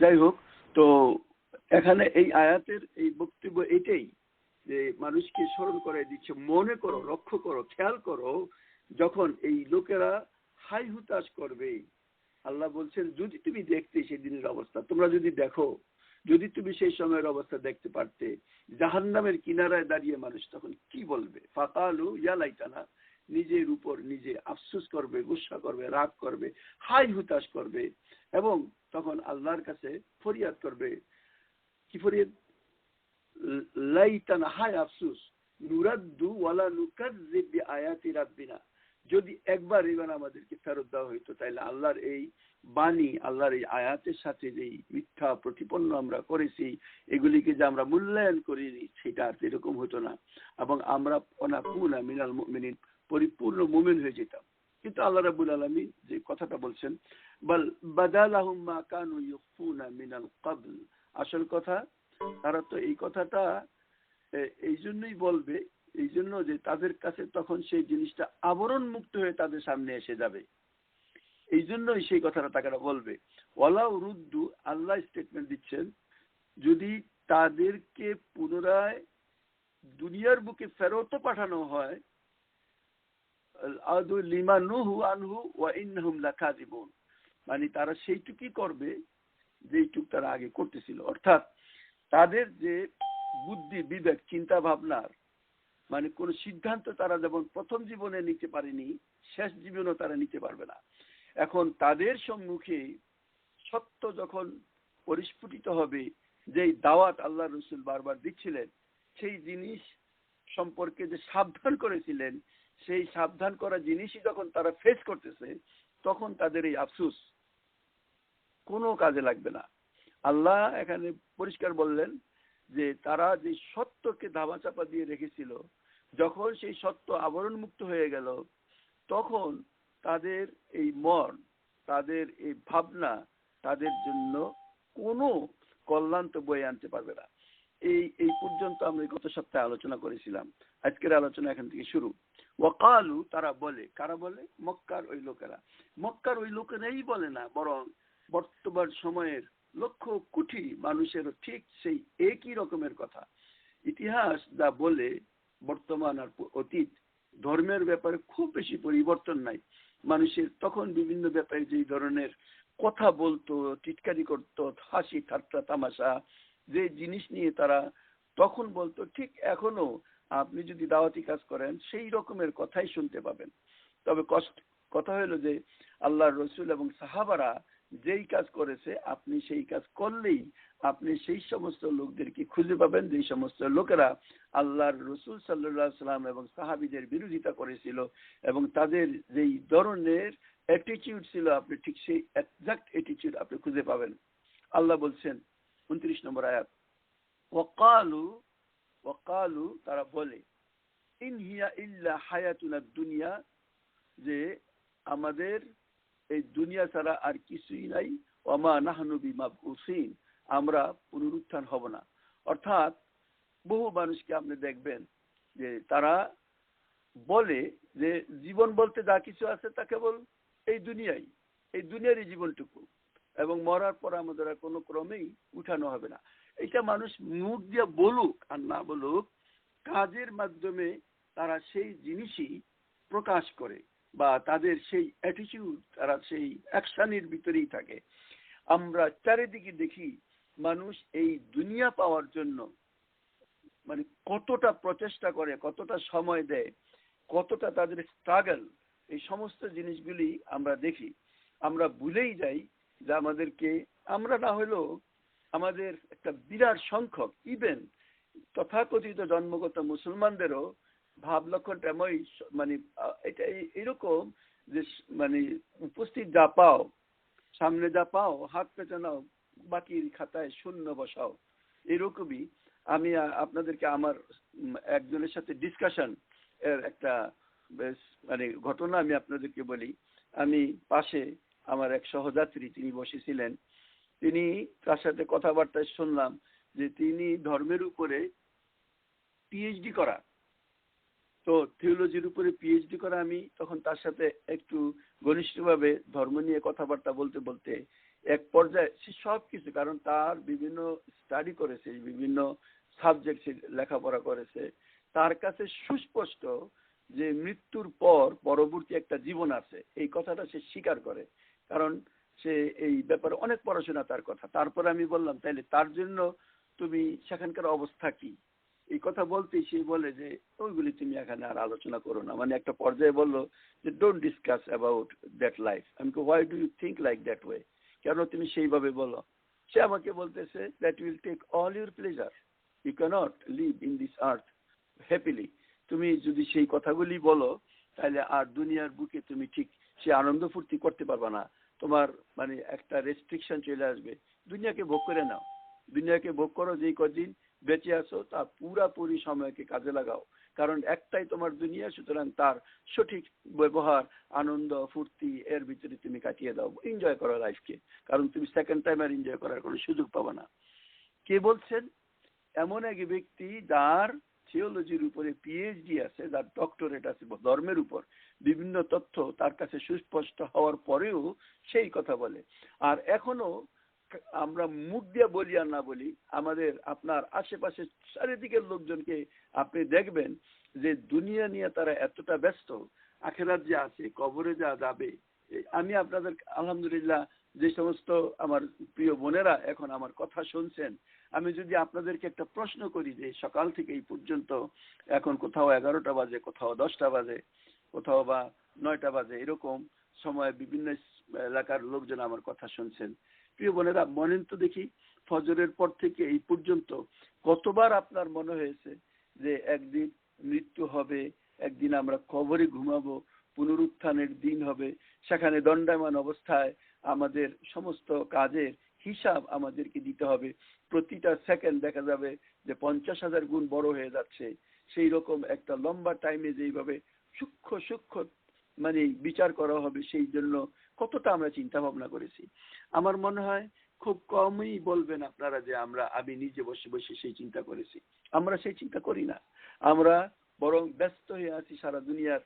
যাই হোক, তো এখানে এই আয়াতের এই বক্তব্য এটাই যে মানুষকে স্মরণ করে দিচ্ছে, মনে করো, লক্ষ্য করো, খেয়াল করো, যখন এই লোকেরা হাই হুতাশ করবে। আল্লাহ বলছেন যদি তুমি দেখতে সেই দিনের অবস্থা, তোমরা যদি দেখো, যদি তুমি সেই সময়ের অবস্থা দেখতে পারতে, জাহান্নামের কিনারায় দাঁড়িয়ে মানুষ তখন কি বলবে? ফাকালু ইয়া লাইতানা, নিজের উপর নিজে আফসোস করবে, গুসা করবে, রাগ করবে, হাই হুতাশ করবে, এবং তখন আল্লাহর কাছে ফরিয়াদ করবে। কি ফরিয়াদ? লাইতানা, হায় আফসোস, নুরাদ্দু ওয়ালা নুকাজ্জিব বিআয়াতি রাব্বিনা, যদি একবার এবার আমাদেরকে ফেরত দেওয়া হইতো, তাইলে আল্লাহর এই বাণী, আল্লাহর এই আয়াতের সাথে যে মিথ্যা প্রতিপন্ন আমরা করেছি, এগুলিকে যে আমরা মূল্যায়ন করিনি, সেটা আর এরকম হতো না, এবং আমরা অনাকুনা মিনাল মুমিনিন, পরিপূর্ণ মুমিন হয়ে যেতাম। কিন্তু আল্লাহ রাব্বুল আলামিন যে কথাটা বলছেন, বাল বাদালাহুম মা কানু ইউখফুনা মিনাল ক্বাবল, আসল কথা তারা তো এই কথাটা এই জন্যই বলবে, এই জন্য যে তাদের কাছে তখন সেই জিনিসটা আবরণ মুক্ত হয়ে তাদের সামনে এসে যাবে, এই জন্যই সেই কথাটা তারা বলবে। ওয়ালাউ রুদ্দু, আল্লাহ স্টেটমেন্ট দিচ্ছেন, যদি তাদেরকে পুনরায় দুনিয়ার বুকে ফেরত পাঠানো হয়, আদু লিমানুহু আনহু ওয়া ইন্নাহুম লাকাযিবুন, মানে তারা সেইটুকুই করবে যেইটুক তারা আগে করতেছিল। অর্থাৎ তাদের যে বুদ্ধি, বিবেক, চিন্তা ভাবনার মানে কোন সিদ্ধান্ত তারা যেমন প্রথম জীবনে নিতে পারেনি, শেষ জীবনেও তারা নিতে পারবে না। এখন তাদের সম্মুখে সত্য যখন পরিস্ফুটিত হবে, যেই দাওয়াত আল্লাহ রসুল বারবার দিচ্ছিলেন, সেই জিনিস সম্পর্কে যে সাবধান করেছিলেন, সেই সাবধান করা জিনিসই যখন তারা ফেস করতেছে, তখন তাদের এই আফসোস কোনো কাজে লাগবে না। আল্লাহ এখানে পরিষ্কার বললেন যে তারা যে সত্যকে ধামাচাপা দিয়ে রেখেছিল, যখন সেই সত্য আবরণ মুক্ত হয়ে গেল, তখন তাদের এই মন, তাদের এই ভাবনা তাদের জন্য কোনো কল্যাণ তো বয়ে আনতে পারবে না। এই পর্যন্ত আমরা গত সপ্তাহে আলোচনা করেছিলাম। আজকের আলোচনা এখান থেকে শুরু। ওয়াকালু, তারা বলে, কারা বলে? মক্কার ওই লোকেরা। মক্কার ওই লোকেরাই বলে না, বরং বর্তমান সময়ের লক্ষ কোটি মানুষেরও ঠিক সেই একই রকমের কথা। ইতিহাস যা বলে, বর্তমান আর অতীত ধর্মের ব্যাপারে খুব বেশি পরিবর্তন নাই। মানুষের তখন বিভিন্ন ব্যাপারে যে ধরনের কথা বলতো, টিটকারি করতো, হাসি ঠাট্টা তামাশা, যে জিনিস নিয়ে তারা তখন বলতো, ঠিক এখনো আপনি যদি দাওয়াতি কাজ করেন সেই রকমের কথাই শুনতে পাবেন। তবে কথা হলো যে আল্লাহর রসুল এবং সাহাবারা যেই কাজ করেছে, আপনি সেই কাজ করলেই আপনি সেই সমস্ত লোকদেরকে খুঁজে পাবেন, যেই সমস্ত লোকেরা আল্লাহর রসুল সাল্লাল্লাহু আলাইহি সাল্লাম এবং সাহাবীদের বিরোধিতা করেছিল, এবং তাদের যেই ধরনের অ্যাটিটিউড ছিল, আপনি ঠিক সেই এক্সাক্ট অ্যাটিটিউড আপনি খুঁজে পাবেন। আল্লাহ বলছেন 29 নম্বর আয়াত, ওয়াকালু, ওয়াকালু, তারা বলে, ইন হিয়া ইল্লা হায়াতুনা দুনিয়া, যে আমাদের এই দুনিয়া ছাড়া আর কিছুই নাই, ওয়ামা নাহনু বিমাবউসিন, আমরা পুনরুত্থান হব না। অর্থাৎ বহু মানুষকে আপনি দেখবেন যে তারা বলে যে জীবন বলতে যা কিছু আছে তা কেবল এই দুনিয়াই, এই দুনিয়ারই জীবনটুকু, এবং মরার পর আমাদের আর কোনো ক্রমেই উঠানো হবে না। এটা মানুষ মুখ দিয়ে বলুক আর না বলুক, কাজের মাধ্যমে তারা সেই জিনিসই প্রকাশ করে, বা তাদের সেই অ্যাটিটিউড, তারা সেই অ্যাকশনের ভিতরেই থাকে। আমরা চারিদিকে দেখি মানুষ এই দুনিয়া পাওয়ার জন্য মানে কতটা প্রচেষ্টা করে, কতটা সময় দেয়, কতটা তাদের স্ট্রাগল, এই সমস্ত জিনিসগুলি আমরা দেখি। আমরা ভুলেই যাই যে আমাদেরকে, আমরা না হলেও আমাদের একটা বিরাট সংখ্যক, ইভেন তথাকথিত জন্মগত মুসলমানদেরও ভাব লক্ষণটা মানে এটা এরকম যে মানে উপস্থিত যা পাও, সামনে যা পাও হাত পেছানাও, বাকির খাতায় শূন্য বসাও, এরকমই। আমি আপনাদেরকে আমার একজনের সাথে ডিসকাশন এর একটা বেশ মানে ঘটনা আমি আপনাদেরকে বলি। আমি পাশে আমার এক সহযাত্রী, তিনি বসেছিলেন, তিনি তার সাথে কথাবার্তায় শুনলাম যে তিনি ধর্মের উপরে পিএইচডি করা, তো থিওলজির উপরে পিএইচডি করা আমি তখন তার সাথে একটু ঘনিষ্ঠভাবে ধর্ম নিয়ে কথাবার্তা বলতে বলতে এক পর্যায়ে সে সব কিছু, কারণ তার বিভিন্ন স্টাডি করেছে, বিভিন্ন সাবজেক্ট সে লেখাপড়া করেছে, তার কাছে সুস্পষ্ট যে মৃত্যুর পর পরবর্তী একটা জীবন আছে এই কথাটা সে স্বীকার করে, কারণ সে এই ব্যাপারে অনেক পড়াশোনা তার কথা। তারপরে আমি বললাম তাইলে তার জন্য তুমি সেখানকার অবস্থা কি, এই কথা বলতেই সে বলে যে ওইগুলি তুমি এখানে আর আলোচনা করো না, মানে একটা পর্যায়ে বললো যে don't discuss about that life. আমি why do you think like that way, কেন তুমি সেইভাবে বলো? সে আমাকে বলতেছে that will take all your pleasure, you can't live in this earth happily. তুমি যদি সেই কথাগুলি বলো তাহলে আর দুনিয়ার বুকে তুমি ঠিক সে আনন্দ ফুর্তি করতে পারবে না, তোমার মানে একটা রেস্ট্রিকশন চলে আসবে। দুনিয়াকে ভোগ করে নাও, দুনিয়াকে ভোগ করো, যেই কদিন বেঁচে আছো তা পুরাপুরি সময়কে কাজে লাগাও, কারণ একটাই তোমার দুনিয়া, সুতরাং তার সঠিক ব্যবহার আনন্দ ফুর্তি এর ভিতরে তুমি কাটিয়ে দাও, এনজয় করো লাইফকে, কারণ তুমি সেকেন্ড টাইম আর এনজয় করার কোনো সুযোগ পাবে না। কে বলছেন? এমন এক ব্যক্তি যার থিওলজির উপরে পিএইচডি আছে, যার ডক্টরেট আছে ধর্মের উপর, বিভিন্ন তথ্য তার কাছে সুস্পষ্ট হওয়ার পরেও সেই কথা বলে। আর এখনো আমরা মুখ দিয়ে বলি আর না বলি, আমাদের আপনার আশেপাশে চারিদিকের লোকজনকে আপনি দেখবেন যে দুনিয়া নিয়ে তারা এতটা ব্যস্ত, আখেরাত যে আছে, কবরে যা যাবে। আমি আপনাদের আলহামদুলিল্লাহ যে সমস্ত আমার প্রিয় বোনেরা এখন আমার কথা শুনছেন, আমি যদি আপনাদেরকে একটা প্রশ্ন করি যে সকাল থেকে এই পর্যন্ত এখন কোথাও 11টা বাজে, কোথাও 10টা বাজে, কোথাও বা 9টা বাজে, এরকম সময় বিভিন্ন এলাকার লোকজন আমার কথা শুনছেন, প্রিয় বোনেরা বলেন তো দেখি ফজরের পর থেকে এই পর্যন্ত কতবার আপনার মনে হয়েছে যে একদিন মৃত্যু হবে, একদিন আমরা কবরে ঘুমাবো, পুনরুত্থানের দিন হবে, সেখানে দণ্ডায়মান অবস্থায় আমাদের সমস্ত কাজের হিসাব আমাদেরকে দিতে হবে, প্রতিটা সেকেন্ড দেখা যাবে যে 50,000 গুণ বড় হয়ে যাচ্ছে। সেই রকম একটা লম্বা টাইমে যেইভাবে সূক্ষ্ম সূক্ষ্ম মানে বিচার করা হবে, সেই জন্য কতটা আমরা চিন্তা ভাবনা করেছি। আমার মনে হয় খুব কমই বলবেন আপনারা যে আমি নিজে বসে বসে সেই চিন্তা করেছি। আমরা সেই চিন্তা করি না, আমরা বরং ব্যস্ত হয়ে আছি সারা দুনিয়ার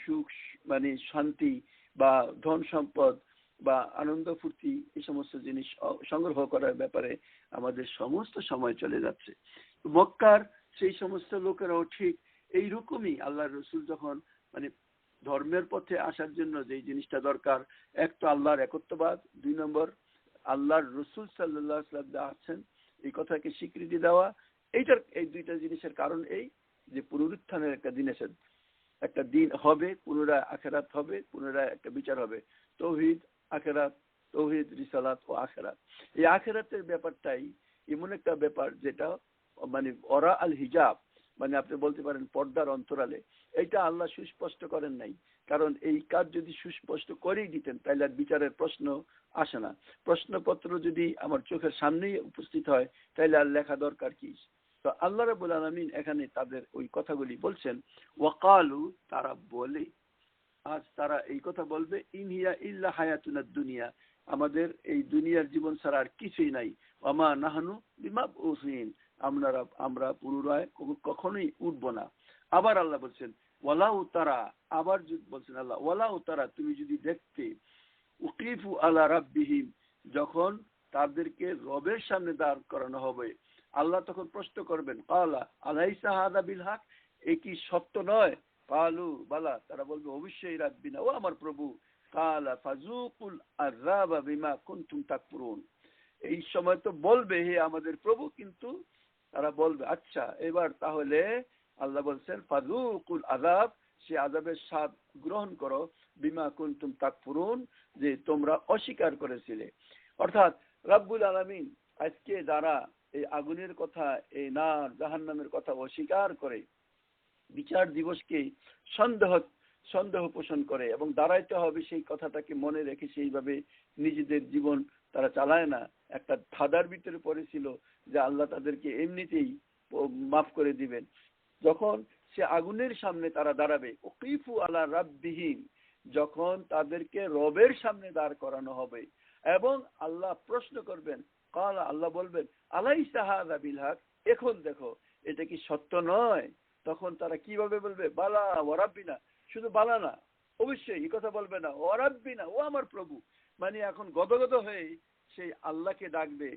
সুখ মানে শান্তি বা ধন সম্পদ বা আনন্দ ফুর্তি এই সমস্ত জিনিস সংগ্রহ করার ব্যাপারে আমাদের সমস্ত সময় চলে যাচ্ছে। মক্কার সেই সমস্ত লোকেরাও ঠিক এইরকমই আল্লাহর রসুল যখন মানে ধর্মের পথে আসার জন্য যে জিনিসটা দরকার, এক তো আল্লাহর একত্ববাদ, 2 নম্বর আল্লাহর রসুল সাল্লাল্লাহু আলাইহি ওয়াসাল্লাম আছেন এই কথাকে স্বীকৃতি দেওয়া। এই দুইটা জিনিসের কারণ এই যে পুনরুত্থানের একটা দিন হবে, পুনরায় আখেরাত হবে, পুনরায় একটা বিচার হবে। তৌহিদ আখেরাত, তৌহিদ রিসালাত ও আখেরাত, এই আখেরাতের ব্যাপারটাই এমন একটা ব্যাপার যেটা মানে ওরা আল হিজাব, মানে আপনি বলতে পারেন পর্দার অন্তরালে। এইটা আল্লাহ সুস্পষ্ট করেন নাই, কারণ এই কাজ যদি সুস্পষ্ট করেই দিতেন তাহলে আর বিচারের প্রশ্ন আসে না। প্রশ্নপত্র যদি আমার চোখের সামনেই উপস্থিত হয় তাহলে আর লেখা দরকার কি? তো আল্লাহ রাব্বুল আলামিন এখানে তাদের ওই কথাগুলি বলছেন, ওয়াকালু, তারা বলে, আজ তারা এই কথা বলবে, ইন হিয়া ইল্লা হায়াতুনাদ দুনিয়া, আমাদের এই দুনিয়ার জীবন ছাড়া আর কিছুই নাই, ওয়ামা নাহনু বিমাবউসিন, আমরা পুনরায় কখনোই উঠব না। আবার আল্লাহ বলছেন ওয়ালাউ তারা, আবার বলছেন আল্লাহ ওয়ালাউ তারা, তুমি যদি দেখতে, উকিফু আলা রাব্বিহিম, যখন তাদেরকে রবের সামনে দাঁড় করানো হবে, আল্লাহ তখন প্রশ্ন করবেন, কালা আলাইসা হাদা বিল হক, এ কি সত্য নয়? কালু বালা, তারা বলবে অবশ্যই রাব্বিনা, ও আমার প্রভু। কালা ফাজুকুল আযাবা বিমা কুনতুম তাকফুরুন, এই সময় তো বলবে হে আমাদের প্রভু, কিন্তু তারা বলবে আচ্ছা এবার তাহলে আল্লাহ বলছেন ফাজুকুল আযাব, সে আযাবের স্বাদ গ্রহণ করো, বিমা কুনতুম তাকফুরুন, যে তোমরা অস্বীকার করেছিলে। অর্থাৎ রব্বুল আলামিন আজকে যারা এই আগুনের কথা, এই নার জাহান্নামের কথা অস্বীকার করে, বিচার দিবসকে সন্দেহ পোষণ করে এবং দাঁড়াইতে হবে সেই কথাটাকে মনে রেখে সেইভাবে নিজেদের জীবন তারা চালায় না, একটা ধাঁধার ভিতরে পড়েছিল যে আল্লাহ তাদেরকে এমনিতেই মাফ করে দিবেন। যখন সে আগুনের সামনে তারা দাঁড়াবে, উকিফু আলা রাব্বিহিম, যখন তাদেরকে রবের সামনে দাঁড় করানো হবে এবং আল্লাহ প্রশ্ন করবেন, কাল, আল্লাহ বলবেন আলাইসা হাযা বিল হক, এখন দেখো এটা কি সত্য নয়? তখন তারা কিভাবে বলবে বালা ওয়ারাব্বিনা, শুধু বালা না, অবশ্যই এই কথা বলবে না ওয়ারাব্বিনা, ও আমার প্রভু, মানে এখন গদগদ হয়ে সেই আল্লাহকে ডাকবে,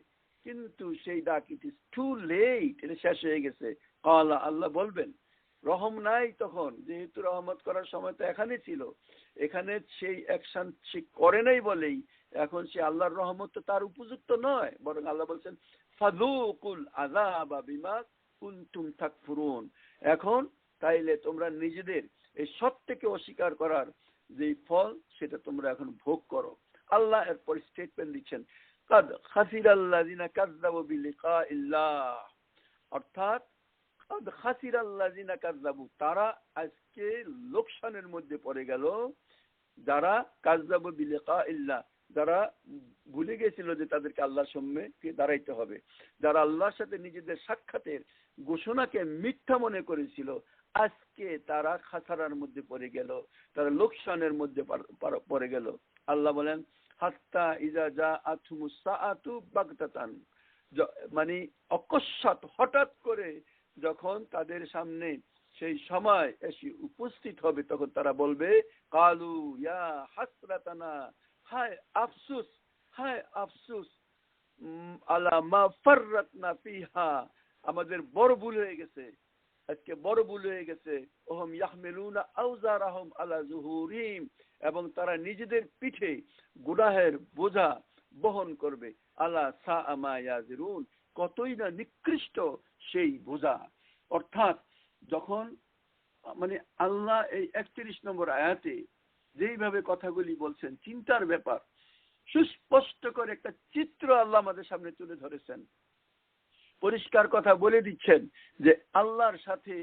কিন্তু সেই ডাক ইট ইজ টু লেট, এটা শেষ হয়ে গেছে। আল্লাহ বলবেন রহম নাই তখন, যেহেতু রহমত করার সময় তো এখানে ছিল, এখানে সেই অ্যাকশন সে করে নাই বলেই এখন সে আল্লাহর রহমত তো তার উপযুক্ত নয়, বরং আল্লাহ বলছেন ফাযুকুল আযাবা বিমা কুনতুম তাকফুরুন, এখন তাইলে তোমরা নিজেদের এই সত্যকে অস্বীকার করার যে ফল সেটা তোমরা এখন ভোগ করো। আল্লাহ এরপর স্টেটমেন্ট দিচ্ছেন কাদ খাসিরাল্লাযিনা কাযযাবু বিলিকাইল্লাহ, অর্থাৎ তারা আজকে লোকসানের মধ্যে পড়ে গেল, যারা কাযযাবু বিলিকাইল্লাহ, যারা ভুলে গেছিল যে তাদেরকে আল্লাহর সামনে দাঁড়াইতে হবে, যারা আল্লাহর সাথে নিজেদের সাক্ষাতের ঘোষণাকে মিথ্যা মনে করেছিল, আজকে তারা খাসারার মধ্যে পড়ে গেল, তারা লোকসানের মধ্যে পড়ে গেল। আল্লাহ বলেন হাত্তা ইজা জাআতুমুস সাআতু বাগতাতান, মানে অকস্মাৎ হঠাৎ করে যখন তাদের সামনে সেই সময় এসে উপস্থিত হবে, তখন তারা বলবে কালু ইয়া হাসরাতানা, হায় আফসোস, হায় আফসোস, আলা মা ফাররাতনা ফিহা, আমাদের বড় ভুল হয়ে গেছে, আজকে বড় ভুল হয়ে গেছে। ওহম ইয়াহমিলুনা আওজারাহুম আলা যুহুরিহিম, এবং তারা নিজেদের পিঠে গুনাহের বোঝা বহন করবে। আলা সাআ মা ইয়াজিরুন, কতই না নিকৃষ্ট সেই বোঝা। অর্থাৎ যখন মানে আল্লাহ এই 31 নম্বর আয়াতে যেইভাবে কথাগুলি বলছেন, চিন্তার ব্যাপার, সুস্পষ্ট করে একটা চিত্র আল্লাহ আমাদের সামনে তুলে ধরেছেন, পরিষ্কার কথা বলে দিচ্ছেন যে আল্লাহর সাথে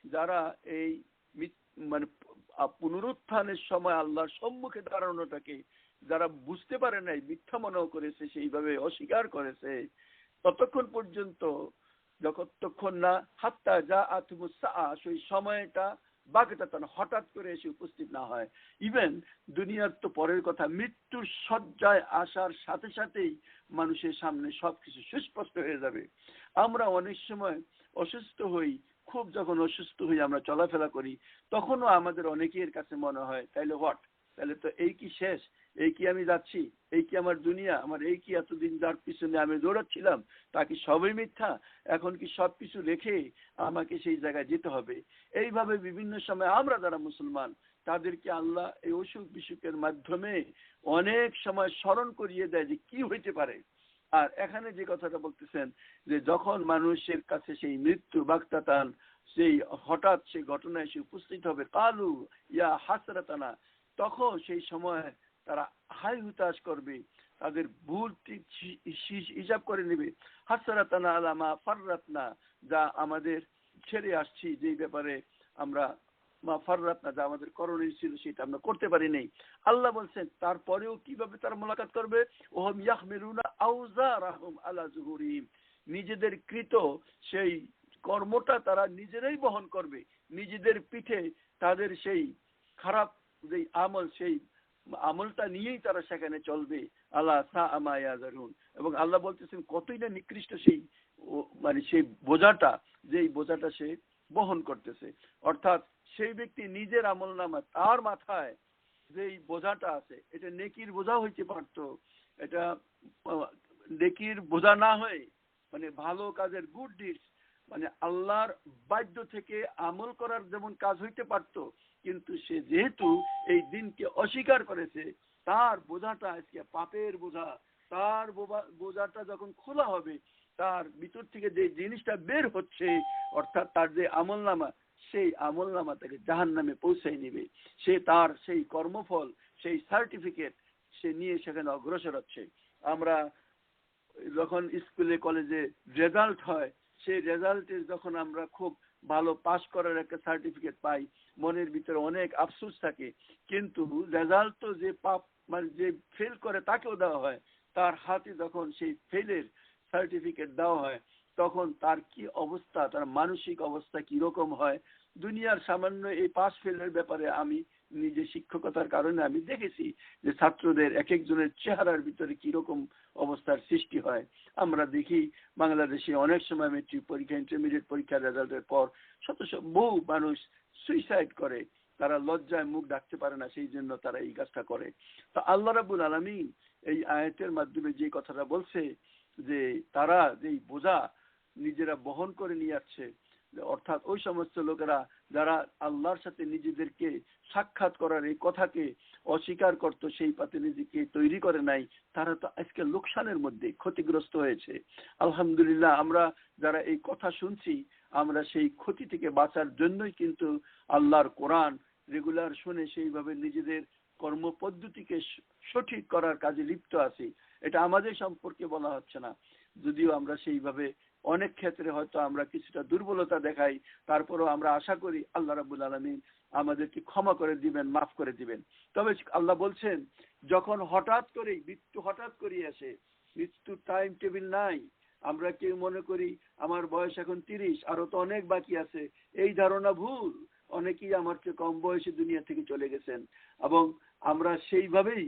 যারা এই মানে পুনরুত্থানের সময় আল্লাহর সম্মুখে দাঁড়ানোটাকে যারা বুঝতে পারে নাই, মিথ্যা মনে করেছে, সেইভাবে অস্বীকার করেছে, ততক্ষণ পর্যন্ত যতক্ষণ না হাত্তা জাআতুমুস সাআ, সেই সময়টা বাগতাতান হঠাৎ করে এসে উপস্থিত না হয়। ইভেন দুনিয়ার তো পরের কথা, মৃত্যুর শয্যায় আসার সাথে সাথেই মানুষের সামনে সবকিছু সুস্পষ্ট হয়ে যাবে। আমরা অনেক সময় অসুস্থ হই, খুব যখন অসুস্থ হই আমরা চলাফেরা করি, তখনও আমাদের অনেকের কাছে মনে হয় তাইলে হোয়াট, তাহলে তো এই কি শেষ, এই কি আমি যাচ্ছি, এই কি আমার দুনিয়া, আমার এই কি এতদিন যার পিছনে আমি দৌড়াচ্ছিলাম তা কি সবই মিথ্যা, এখন কি সবকিছু রেখে আমাকে সেই জায়গায় যেতে হবে। এইভাবে বিভিন্ন সময় আমরা যারা মুসলমান তাদেরকে আল্লাহ এই অসুখ বিসুখের মাধ্যমে অনেক সময় স্মরণ করিয়ে দেয় যে কি হইতে পারে। আর এখানে যে কথাটা বলতেছেন যে যখন মানুষের কাছে সেই মৃত্যু বাগতাতান, সেই হঠাৎ সেই ঘটনা এসে উপস্থিত হবে, কালু ইয়া হাসরাতানা, তখন সেই সময় তারা হাই হুতাশ করবে, তাদের ভুল হিসাব করে নেবে। হাসরাতানা আলা মা ফাররাতনা, যা আমাদের ছেড়ে আসছি, যেই ব্যাপারে আমরা মা ফাররাতনা, যা আমাদের করণীয় ছিল সেটা আমরা করতে পারি নাই। আল্লাহ বলছেন তারপরেও কিভাবে তারা মোলাকাত করবে, ওহম ইয়াহমিলুনা আওজারাহুম আলা যুহুরিহিম, নিজেদের কৃত সেই কর্মটা তারা নিজেরাই বহন করবে, নিজেদের পিঠে তাদের সেই খারাপ যে আমল, সেই আমলটা নিয়েই তারা সেখানে চলবে। আল্লাহ সাআ মা ইয়াজিরুন, এবং আল্লাহ বলতেছেন কতই না নিকৃষ্ট সেই মানে সেই বোঝাটা, যেই বোঝাটা সে বহন করতেছে। অর্থাৎ সেই ব্যক্তি নিজের আমল নামা, তার মাথায় যেই বোঝাটা আছে, এটা নেকির বোঝা হইতে পারতো, এটা নেকির বোঝা না হয়ে মানে ভালো কাজের গুড ডিডস, মানে আল্লাহর বাধ্য থেকে আমল করার যেমন কাজ হইতে পারতো, কিন্তু সে যেহেতু এই দিনকে অস্বীকার করেছে, তার বোঝাটা আজকে পাপের বোঝা, তার বোঝাটা যখন খোলা হবে, তার ভিতর থেকে যে জিনিসটা বের হচ্ছে, অর্থাৎ তার যে আমল নামা, সেই আমল নামা তাকে জাহান্নামে পৌঁছাই নেবে। সে তার সেই কর্মফল, সেই সার্টিফিকেট সে নিয়ে সেখানে অগ্রসর হচ্ছে। আমরা যখন স্কুলে কলেজে রেজাল্ট হয়, সেই রেজাল্টে যখন আমরা খুব ভালো পাস করার একটা সার্টিফিকেট পাই, মনের ভিতরে অনেক আফসোস থাকে, কিন্তু রেজাল্ট তো যে মানে যে ফেল করে তাকেও দেওয়া হয়, তার হাতে যখন সেই ফেলের সার্টিফিকেট দেওয়া হয়, তখন তার কি অবস্থা, তার মানসিক অবস্থা কি রকম হয়। দুনিয়ার সামান্য এই পাস ফেলের ব্যাপারে আমি নিজে শিক্ষকতার কারণে আমি দেখেছি যে ছাত্রদের এক একজনের চেহারার ভিতরে কিরকম অবস্থার সৃষ্টি হয়। আমরা দেখি বাংলাদেশে অনেক সময় মেট্রিক পরীক্ষা, ইন্টারমিডিয়েট পরীক্ষার রেজাল্টের পর শত বহু মানুষ সুইসাইড করে, তারা লজ্জায় মুখ ঢাকতে পারে না, সেই জন্য তারা এই কাজটা করে। তো আল্লাহ রাব্বুল আলামিন এই আয়াতের মাধ্যমে যে কথাটা বলছে যে তারা যেই বোঝা নিজেরা বহন করে নিয়ে আসছে, অর্থাৎ ওই সমস্ত লোকেরা যারা আল্লাহর সাথে নিজেদেরকে সাক্ষাৎ করার এই কথাকে অস্বীকার করত, সেই পাতে নিজেকে তৈরি করে নাই, তারা তো আজকে লোকসানের মধ্যে ক্ষতিগ্রস্ত হয়েছে। আলহামদুলিল্লাহ, আমরা যারা এই কথা শুনছি, আমরা সেই ক্ষতি থেকে বাঁচার জন্যই কিন্তু আল্লাহর কোরআন রেগুলার শুনে সেইভাবে নিজেদের কর্মপদ্ধতিকে সঠিক করার কাজে লিপ্ত আছি। এটা আমাদের সম্পর্কে বলা হচ্ছে না, যদিও আমরা সেইভাবে অনেক ক্ষেত্রে হয়তো আমরা কিছুটা দুর্বলতা দেখাই, তারপরেও আমরা আশা করি আল্লাহ রাব্বুল আলামিন আমাদেরকে ক্ষমা করে দিবেন, মাফ করে দিবেন। তবে আল্লাহ বলছেন, যখন হঠাৎ করে মৃত্যু হঠাৎ করে আসে, মৃত্যুর টাইম টেবিল নাই, আমরা কেউ মনে করি আমার বয়স এখন 30, আরো তো অনেক বাকি আছে, এই ধারণা ভুল। অনেকেই আমার চেয়ে কম বয়সে দুনিয়া থেকে চলে গেছেন, এবং আমরা সেইভাবেই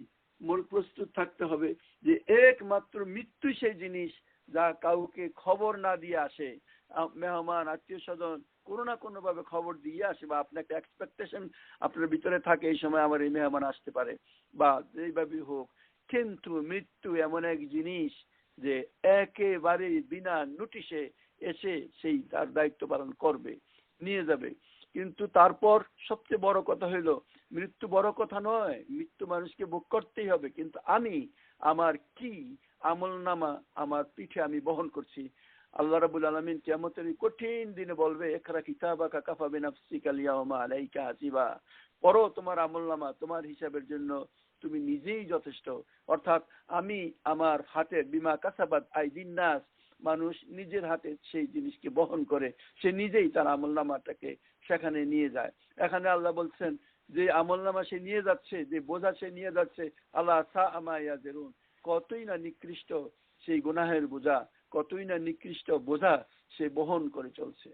প্রস্তুত থাকতে হবে যে একমাত্র মৃত্যু সেই জিনিস যা কাউকে খবর না দিয়ে আসে। মেহমান, আত্মীয় স্বজন কোনো না কোনো ভাবে খবর দিয়ে আসে, বা আপনাকে এক্সপেকটেশন আপনার ভিতরে থাকে এই সময় আমার এই মেহমান আসতে পারে, বা যেইভাবে হোক। কিন্তু মৃত্যু এমন এক জিনিস যে একেবারে বিনা নোটিশে এসে সেই তার দায়িত্ব পালন করবে, নিয়ে যাবে। কিন্তু তারপর সবচেয়ে বড় কথা হইলো, মৃত্যু বড় কথা নয়, মৃত্যু মানুষকে ভোগ করতেই হবে, কিন্তু আমি আমার কি আমল নামা আমার পিঠে আমি বহন করছি। আল্লাহ রাব্বুল আলামিন কিয়ামতের কঠিন দিনে বলবে, ইকরা কিতাবাকা কাফা বিনাফসিকা আল-ইয়াওমা আলাইকা হাসিবা, পড়ো তোমার আমল নামা, তোমার হিসাবের জন্য তুমি নিজেই যথেষ্ট। অর্থাৎ আমি আমার হাতের বিমা কাসাবাত আইদিন নাস, মানুষ নিজের হাতে সেই জিনিসকে বহন করে, সে নিজেই তার আমল নামাটাকে সেখানে নিয়ে যায়। এখানে আল্লাহ বলছেন যে আমল নামা সে নিয়ে যাচ্ছে, যে বোঝা সে নিয়ে যাচ্ছে, আল্লাহ সা আমা ইয়াজেরুন, কতই না নিকৃষ্ট সেই গুনাহের বোঝা, কতই না নিকৃষ্ট বোঝা সে বহন করে চলছে।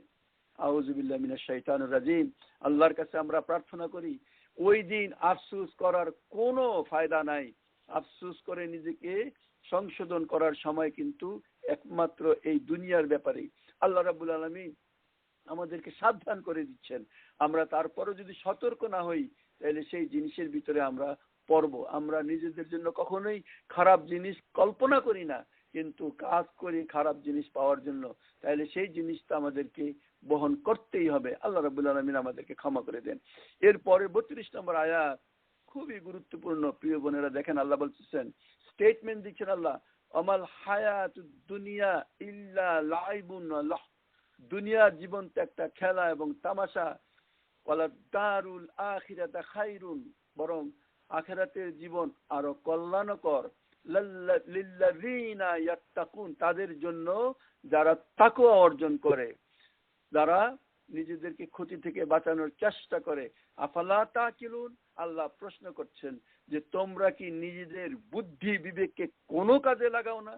আউযু বিল্লাহি মিনাশ শাইতানির রাজিম। আল্লাহর কাছে আমরা প্রার্থনা করি, ওই দিন আফসোস করার কোনো ফায়দা নাই। আফসোস করে নিজেকে সংশোধন করার সময় কিন্তু একমাত্র এই দুনিয়ার ব্যাপারে। আল্লাহ রাব্বুল আলামিন আমাদেরকে সাবধান করে দিচ্ছেন, আমরা তারপরও যদি সতর্ক না হই তাহলে সেই জিনিসের ভিতরে আমরা পড়ব। আমরা নিজেদের জন্য কখনোই খারাপ জিনিস কল্পনা করি না, কিন্তু কাজ করি খারাপ জিনিস পাওয়ার জন্য, তাহলে সেই জিনিসটা আমাদেরকে বহন করতেই হবে। আল্লাহ রাব্বুল আলামিন আমাদেরকে ক্ষমা করে দেন। এরপরে 32 নম্বর আয়াত খুবই গুরুত্বপূর্ণ। প্রিয় বোনেরা দেখেন, আল্লাহ বলতেছেন, স্টেটমেন্ট দিচ্ছেন আল্লাহ, আমাল হায়াতুদ দুনিয়া ইল্লা লাইবুন ওয়া লাহ, দুনিয়ার জীবন তো একটা খেলা এবং তামাশা, ওয়ালা দারুল আখিরাতা খায়রুন, বরং আখিরাতের জীবন আরো কল্যাণকর, লিল্লাযিনা ইয়াত্তাকুন, তাদের জন্য যারা তাকওয়া অর্জন করে, যারা নিজেদেরকে ক্ষতি থেকে বাঁচানোর চেষ্টা করে। আফালা তাকিলুন, আল্লাহ প্রশ্ন করছেন যে তোমরা কি নিজেদের বুদ্ধি বিবেককে কোনো কাজে লাগাও না?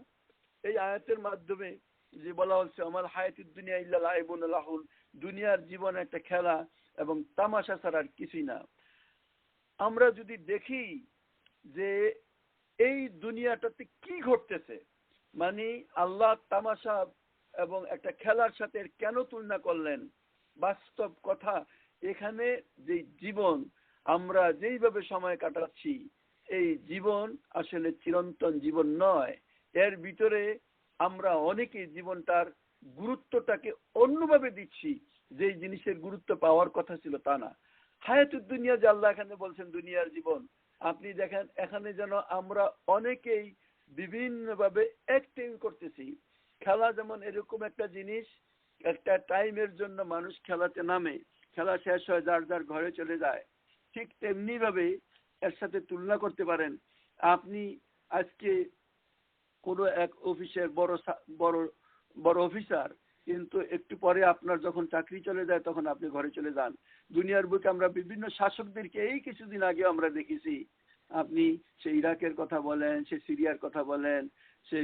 এই আয়াতের মাধ্যমে যে বলা হচ্ছে, আমার হায়াতুদ দুনিয়া ইল্লা লাইবুন ওয়া লাহুন, দুনিয়ার জীবন একটা খেলা এবং তামাশা ছাড়া আর কিছুই না। আমরা যদি দেখি যে এই দুনিয়াটাতে কি ঘটতেছে, মানে আল্লাহ তামাশা এবং একটা খেলার সাথে কেন তুলনা করলেন? বাস্তব কথা, এখানে যে জীবন আমরা যেইভাবে সময় কাটাচ্ছি, এই জীবন আসলে চিরন্তন জীবন নয়। এর ভিতরে আমরা অনেকে জীবনটার গুরুত্বটাকে অন্যভাবে দিচ্ছি, যে জিনিসের গুরুত্ব পাওয়ার কথা ছিল তা না। হায়াতুদ দুনিয়া যে আল্লাহ এখানে বলছেন দুনিয়ার জীবন, আপনি দেখেন এখানে যেন আমরা অনেকেই বিভিন্নভাবে অ্যাক্টিং করতেছি। খেলা যেমন এরকম একটা জিনিস, একটা টাইমের জন্য মানুষ খেলাতে নামে, খেলা শেষ হয় যার যার ঘরে চলে যায়, ঠিক তেমনি ভাবে এর সাথে তুলনা করতে পারেন। আপনি আজকে কোনো এক অফিসের বড় বড় অফিসার, কিন্তু একটু পরে আপনার যখন চাকরি চলে যায় তখন আপনি ঘরে চলে যান। দুনিয়ার বুকে আমরা বিভিন্ন শাসকদেরকে এই কিছুদিন আগে আমরা দেখেছি, আপনি সে ইরাকের কথা বলেন, সে সিরিয়ার কথা বলেন, সে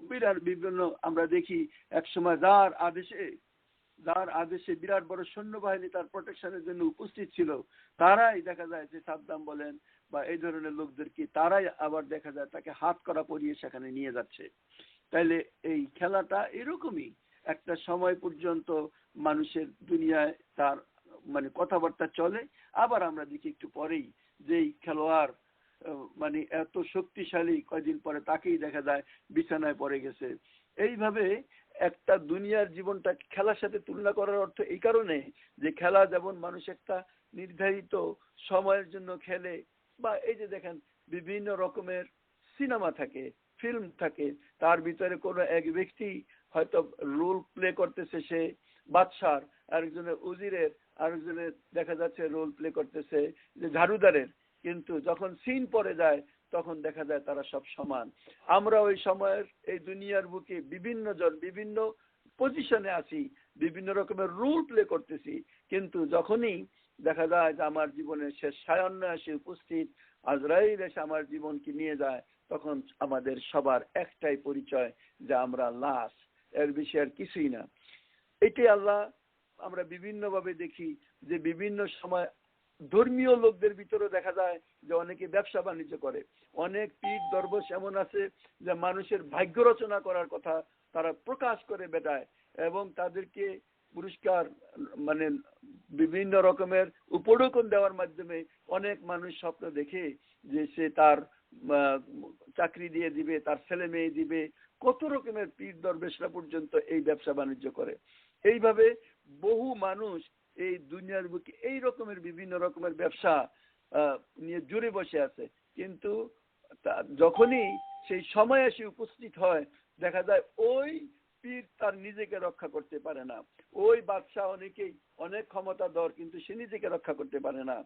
বিরাট বিভিন্ন আমরা দেখি একসময় যার আদেশে যার আদেশে বিরাট বড় সৈন্যবাহিনী তার প্রোটেকশনের জন্য উপস্থিত ছিল, তারাই দেখা যায় যে সাদ্দাম বলেন বা এই ধরনের লোকদেরকে তারাই আবার দেখা যায় তাকে হাত করা পরিয়ে সেখানে নিয়ে যাচ্ছে। তাইলে এই খেলাটা এরকমই একটা সময় পর্যন্ত মানুষের দুনিয়ায় তার মানে কথাবার্তা চলে, আবার আমরা দেখি একটু পরেই যেই খেলোয়াড় মানে এত শক্তিশালী কয়দিন পরে তাকেই দেখা যায় বিছানায় পড়ে গেছে। এইভাবে একটা দুনিয়ার জীবনটা খেলার সাথে তুলনা করার অর্থ এই কারণে যে খেলা যেমন মানুষ একটা নির্ধারিত সময়ের জন্য খেলে, বা এই যে দেখেন বিভিন্ন রকমের সিনেমা থাকে, ফিল্ম থাকে, তার ভিতরে কোনো এক ব্যক্তি হয়তো রোল প্লে করতেছে, সে বাদশার, আরেকজনের উজিরের, আরেকজনের দেখা যাচ্ছে রোল প্লে করতেছে যে ঝাড়ুদারের, কিন্তু যখন সিন পড়ে যায় তখন দেখা যায় তারা সব সমান। আমরা ওই সময়ের এই দুনিয়ার বুকে বিভিন্ন জন বিভিন্ন পজিশনে আছি, বিভিন্ন রকমের রোল প্লে করতেছি, কিন্তু যখনই দেখা যায় যে আমার জীবনের শেষ সায়ান্ন এসে উপস্থিত, আজরাইল এসে আমার জীবনকে নিয়ে যায়, তখন আমাদের সবার একটাই পরিচয় যে আমরা লাশ, এর বেশি আর কিছুই না। এটাই আল্লাহ আমরা বিভিন্ন ভাবে দেখি যে বিভিন্ন সময় ধর্মীয় লোকদের ভিতরে দেখা যায় যে অনেকে ব্যবসা বাণিজ্য করে, অনেক পীর দরবেশ এমন আছে যে মানুষের ভাগ্য রচনা করার কথা তারা প্রকাশ করে বেটায়, এবং তাদেরকে পুরস্কার মানে বিভিন্ন রকমের উপঢৌকন দেওয়ার মাধ্যমে অনেক মানুষ স্বপ্ন দেখে যে সে তার চাকরি দিয়ে দিবে, তার ছেলে মেয়ে দিবে। কত রকমের পীর দরবেশরা পর্যন্ত এই ব্যবসা বাণিজ্য করে। এইভাবে বহু মানুষ এই দুনিয়ার বুকে এই রকমের বিভিন্ন রকমের ব্যবসা নিয়ে জুড়ে বসে আছে, কিন্তু যখনই সেই সময় এসে উপস্থিত হয় দেখা যায় ওই পীর তার নিজেকে রক্ষা করতে পারে না, ওই বাদশাহ অনেকেই অনেক ক্ষমতাধর কিন্তু সে নিজেকে রক্ষা করতে পারে না।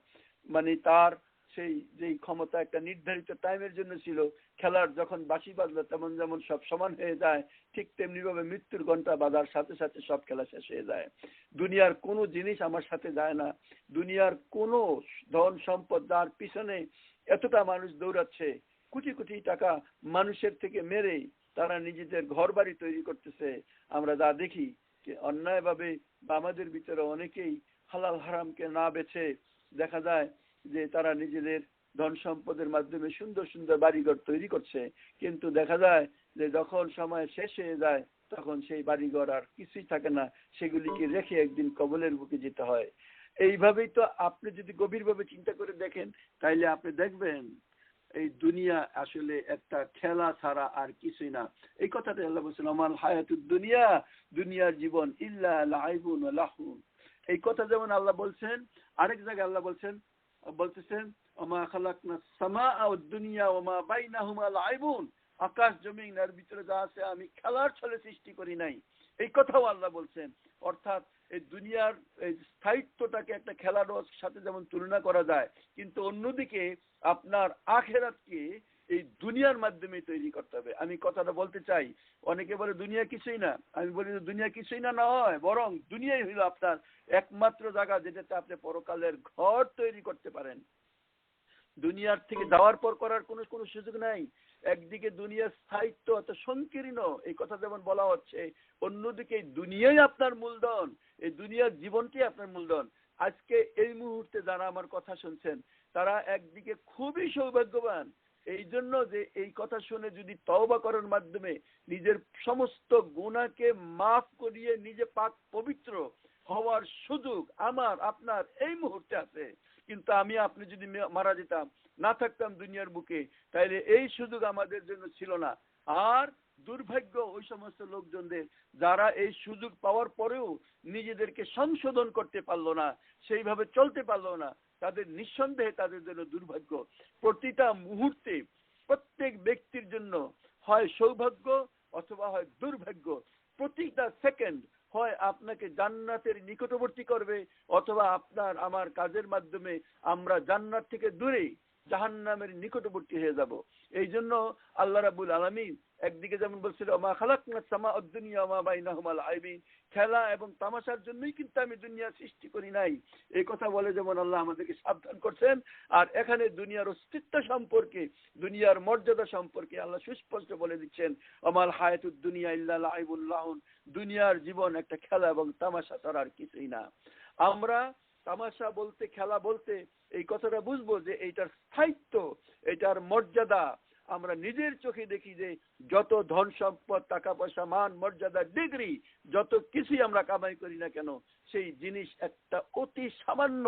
মানে তার সেই যেই ক্ষমতা একটা নির্ধারিত টাইমের জন্য ছিল, খেলার যখন বাঁশি বাজলো তেমন যেমন সব সমান হয়ে যায়, ঠিক তেমনি ভাবে মৃত্যুর ঘন্টা বাজার সাথে সাথে সব খেলা শেষ হয়ে যায়। দুনিয়ার কোনো জিনিস আমার সাথে যায় না, দুনিয়ার কোনো ধন সম্পদ যার পিছনে এতটা মানুষ দৌড়াচ্ছে, কোটি কোটি টাকা মানুষের থেকে মেরে তারা নিজেদের ঘর বাড়ি তৈরি করতেছে, আমরা যা দেখি যে অন্যায় ভাবে আমাদের ভিতরে অনেকেই হালাল হারামকে না বেছে দেখা যায় যে তারা নিজেদের ধন সম্পদের মাধ্যমে সুন্দর সুন্দর বাড়িঘর তৈরি করছে, কিন্তু দেখা যায় যে যখন সময় শেষ হয়ে যায় তখন সেই বাড়িঘর আর কিছুই থাকে না, সেগুলিকে রেখে একদিন কবরের বুকে যেতে হয়। এইভাবেই তো আপনি যদি গভীরভাবে চিন্তা করে দেখেন তাইলে আপনি দেখবেন এই দুনিয়া আসলে একটা খেলা ছাড়া আর কিছুই না। এই কথাটা আল্লাহ বলছেন আমাল হায়াতুদ দুনিয়া, দুনিয়ার জীবন ইল্লা লাইবুন ওয়া লাহুন। এই কথা যেমন আল্লাহ বলছেন, আরেক জায়গায় আল্লাহ বলতেছেন ওমা খালাকনাস সামাআ ওয়াদ দুনিয়া ওমা বাইনাহুমা লাইবুন, আকাশ জমিন এর ভিতরে যা আছে আমি খেলার ছলে সৃষ্টি করি নাই, এই কথাও আল্লাহ বলছেন। অর্থাৎ এই দুনিয়ার এই স্থায়িত্বটাকে একটা খেলার সাথে যেমন তুলনা করা যায়, কিন্তু অন্যদিকে আপনার আখিরাতকে এই দুনিয়ার মাধ্যমে তৈরি করতে হবে। আমি কথাটা বলতে চাই, অনেকে বলে দুনিয়া কিছুই না, আমি বলি দুনিয়া কিছুই না নয়, বরং দুনিয়াই হইল আপনার একমাত্র জায়গা যেটাতে আপনি পরকালের ঘর তৈরি করতে পারেন। দুনিয়ার থেকে যাওয়ার পর করার কোনো কোনো সুযোগ নাই। একদিকে দুনিয়ার স্থায়িত্ব এত সংকীর্ণ, এই কথা যেমন বলা হচ্ছে, অন্যদিকে দুনিয়াই আপনার মূলধন, এই দুনিয়ার জীবনটি আপনার মূলধন। আজকে এই মুহূর্তে যারা আমার কথা শুনছেন তারা একদিকে খুবই সৌভাগ্যবান, এই জন্য যে এই কথা শুনে যদি তওবা করার মাধ্যমে নিজের সমস্ত গুনাহকে মাফ করিয়ে নিজে পাক পবিত্র হওয়ার সুযোগ আমার আপনার এই মুহূর্তে আছে। কিন্তু আমি আপনি যদি মারা যেতাম, না থাকতাম দুনিয়ার বুকে, তাইলে এই সুযোগ আমাদের জন্য ছিল না। আর দুর্ভাগ্য ওই সমস্ত লোকজনদের যারা এই সুযোগ পাওয়ার পরেও নিজেদেরকে সংশোধন করতে পারলো না, সেইভাবে চলতে পারলো না, তাদের নিঃসন্দেহে তাদের জন্য দুর্ভাগ্য। প্রতিটা মুহূর্তে প্রত্যেক ব্যক্তির জন্য হয় সৌভাগ্য অথবা হয় দুর্ভাগ্য। প্রতিটা সেকেন্ড হয় আপনাকে জান্নাতের নিকটবর্তী করবে অথবা আপনার আমার কাজের মাধ্যমে আমরা জান্নাত থেকে দূরে জাহান্নামের নিকটবর্তী হয়ে যাব। এই জন্য আল্লাহ রাব্বুল আলামিন একদিকে যেমন বলছিল মা খালাকনাস সামাআদ দুনিয়া ওয়া মা বাইনাহুমা লাইবিন, খেলা এবং তামাশার জন্যই কিন্তু আমি দুনিয়া সৃষ্টি করি নাই, এই কথা বলে যেমন আল্লাহ আমাদেরকে সাবধান করছেন। আর এখানে দুনিয়ার অস্তিত্ব সম্পর্কে, দুনিয়ার মর্যাদা সম্পর্কে আল্লাহ সুস্পষ্ট বলে দিচ্ছেন আমাল হায়াতুদ দুনিয়া ইল্লা লাইবুল লাহুন, দুনিয়ার জীবন একটা খেলা এবং তামাশা ছাড়া আর কিছুই না। আমরা তামাশা বলতে, খেলা বলতে এই কথাটা বুঝবো যে এইটার স্থায়িত্ব, এটার মর্যাদা আমরা নিজের চোখে দেখি যে যত ধন সম্পদ, টাকা পয়সা, মান মর্যাদা, ডিগ্রি, যত কিছুই আমরা কামাই করি না কেন, সেই জিনিস একটা অতি সামান্য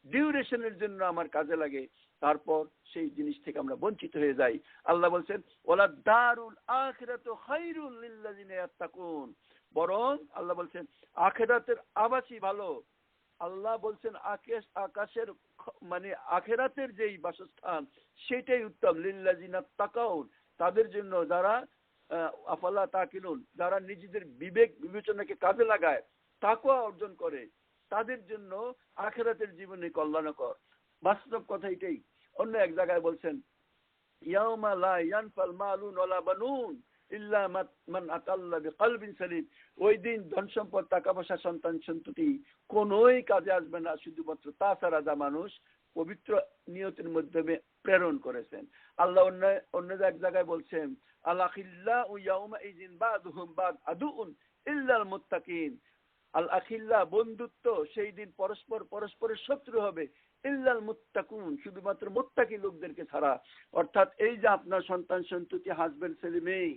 ডিউরেশনের জন্য আমার কাজে লাগে, তারপর সেই জিনিস থেকে আমরা বঞ্চিত হয়ে যাই। আল্লাহ বলছেন ওয়ালা দারুল আখিরাতু খায়রুল লিল্লাযিনা ইয়াত্তাকুন, বরং আল্লাহ বলছেন আখিরাতের আবাসই ভালো। আল্লাহ বলছেন আকাশের মানে আখিরাতের যেই বাসস্থান সেটাই উত্তম, লিল্লাযিনা তাকাউন, তাদের জন্য যারা আফালা তাকিলুন, যারা নিজেদের বিবেক বিবেচনাকে কাজে লাগায়, তাকওয়া অর্জন করে, তাদের জন্য আখিরাতের জীবনে কল্যাণকর। বাস্তব কথা এটাই। অন্য এক জায়গায় বলছেন ইয়াউমা লা ইয়ানফাল মালুন ওয়ালা বানুন ইল্লা মান আতাল্লাহ বিকলবিন সালিম, ওই দিন ধন সম্পদ, টাকা পয়সা, সন্তান সন্ততি কোনোই কাজে আসবে না, শুধুমাত্র তা ছাড়া যা মানুষ পবিত্র নিয়তের মাধ্যমে প্রেরণ করেছেন। আল্লাহ অন্য এক জায়গায় বলছেন আল-আখিল্লাউ ইয়াউমা ইযিন বাদুহুম বাদ আদুউন ইল্লাল মুত্তাকিন, আল-আখিল্লা বন্ধুত্ব সেই দিন পরস্পরের শত্রু হবে, ইল্লাল মুত্তাকুন শুধুমাত্র মুত্তাকি লোকদেরকে ছাড়া। অর্থাৎ এই যে আপনার সন্তান সন্ততি, হাজবেন্ড, ছেলে মেয়ে,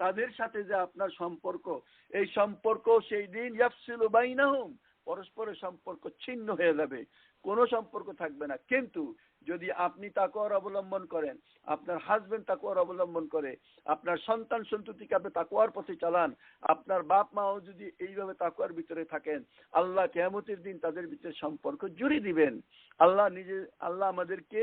তাদের সাথে যে আপনার সম্পর্ক, এই সম্পর্ক সেই দিন ইয়াফসিলু বাইনাহুম, পরস্পরের সম্পর্ক ছিন্ন হয়ে যাবে, কোনো সম্পর্ক থাকবে না। কিন্তু যদি আপনি তাকওয়ার অবলম্বন করেন, আপনার হাজবেন্ড তাকওয়ার অবলম্বন করে, আপনার সন্তান সন্ততিকে আপনি তাকওয়ার পথে চালান, আপনার বাপ মাও যদি এইভাবে তাকওয়ার ভিতরে থাকেন, আল্লাহ কিয়ামতের দিন তাদের ভিতরে সম্পর্ক জুড়ে দিবেন। আল্লাহ আমাদেরকে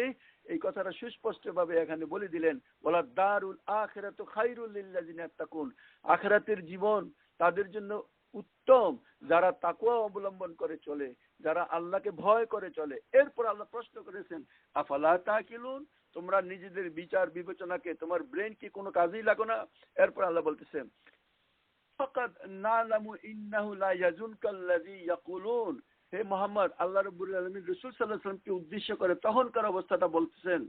এই কথাটা সুস্পষ্টভাবে এখানে বলে দিলেন ওয়ালা দারুল আখিরাতু খায়রুল লিল্লাযিনা ইয়াত্তাকুন, আখিরাতের জীবন তাদের জন্য উত্তম যারা তাকওয়া অবলম্বন করে চলে, যারা আল্লাহকে ভয় করে চলে। এরপর আল্লাহ প্রশ্ন করেছেন আফালা তাকিলুন, তোমরা নিজেদের বিচার বিবেচনাকে, তোমার ব্রেন কি কোনো কাজেই লাগো না? এরপর আল্লাহ বলতেছেন ফাকাদ নালামু ইন্নাহু লা ইয়াজুনকাল্লাযী ইয়াকুলুন, হে মুহাম্মদ, আল্লাহ রাব্বুল আলামিন রাসূল সাল্লাল্লাহু আলাইহি ওয়াসাল্লামকে উদ্দেশ্য করে তখনকার অবস্থাটা বলতেছেন,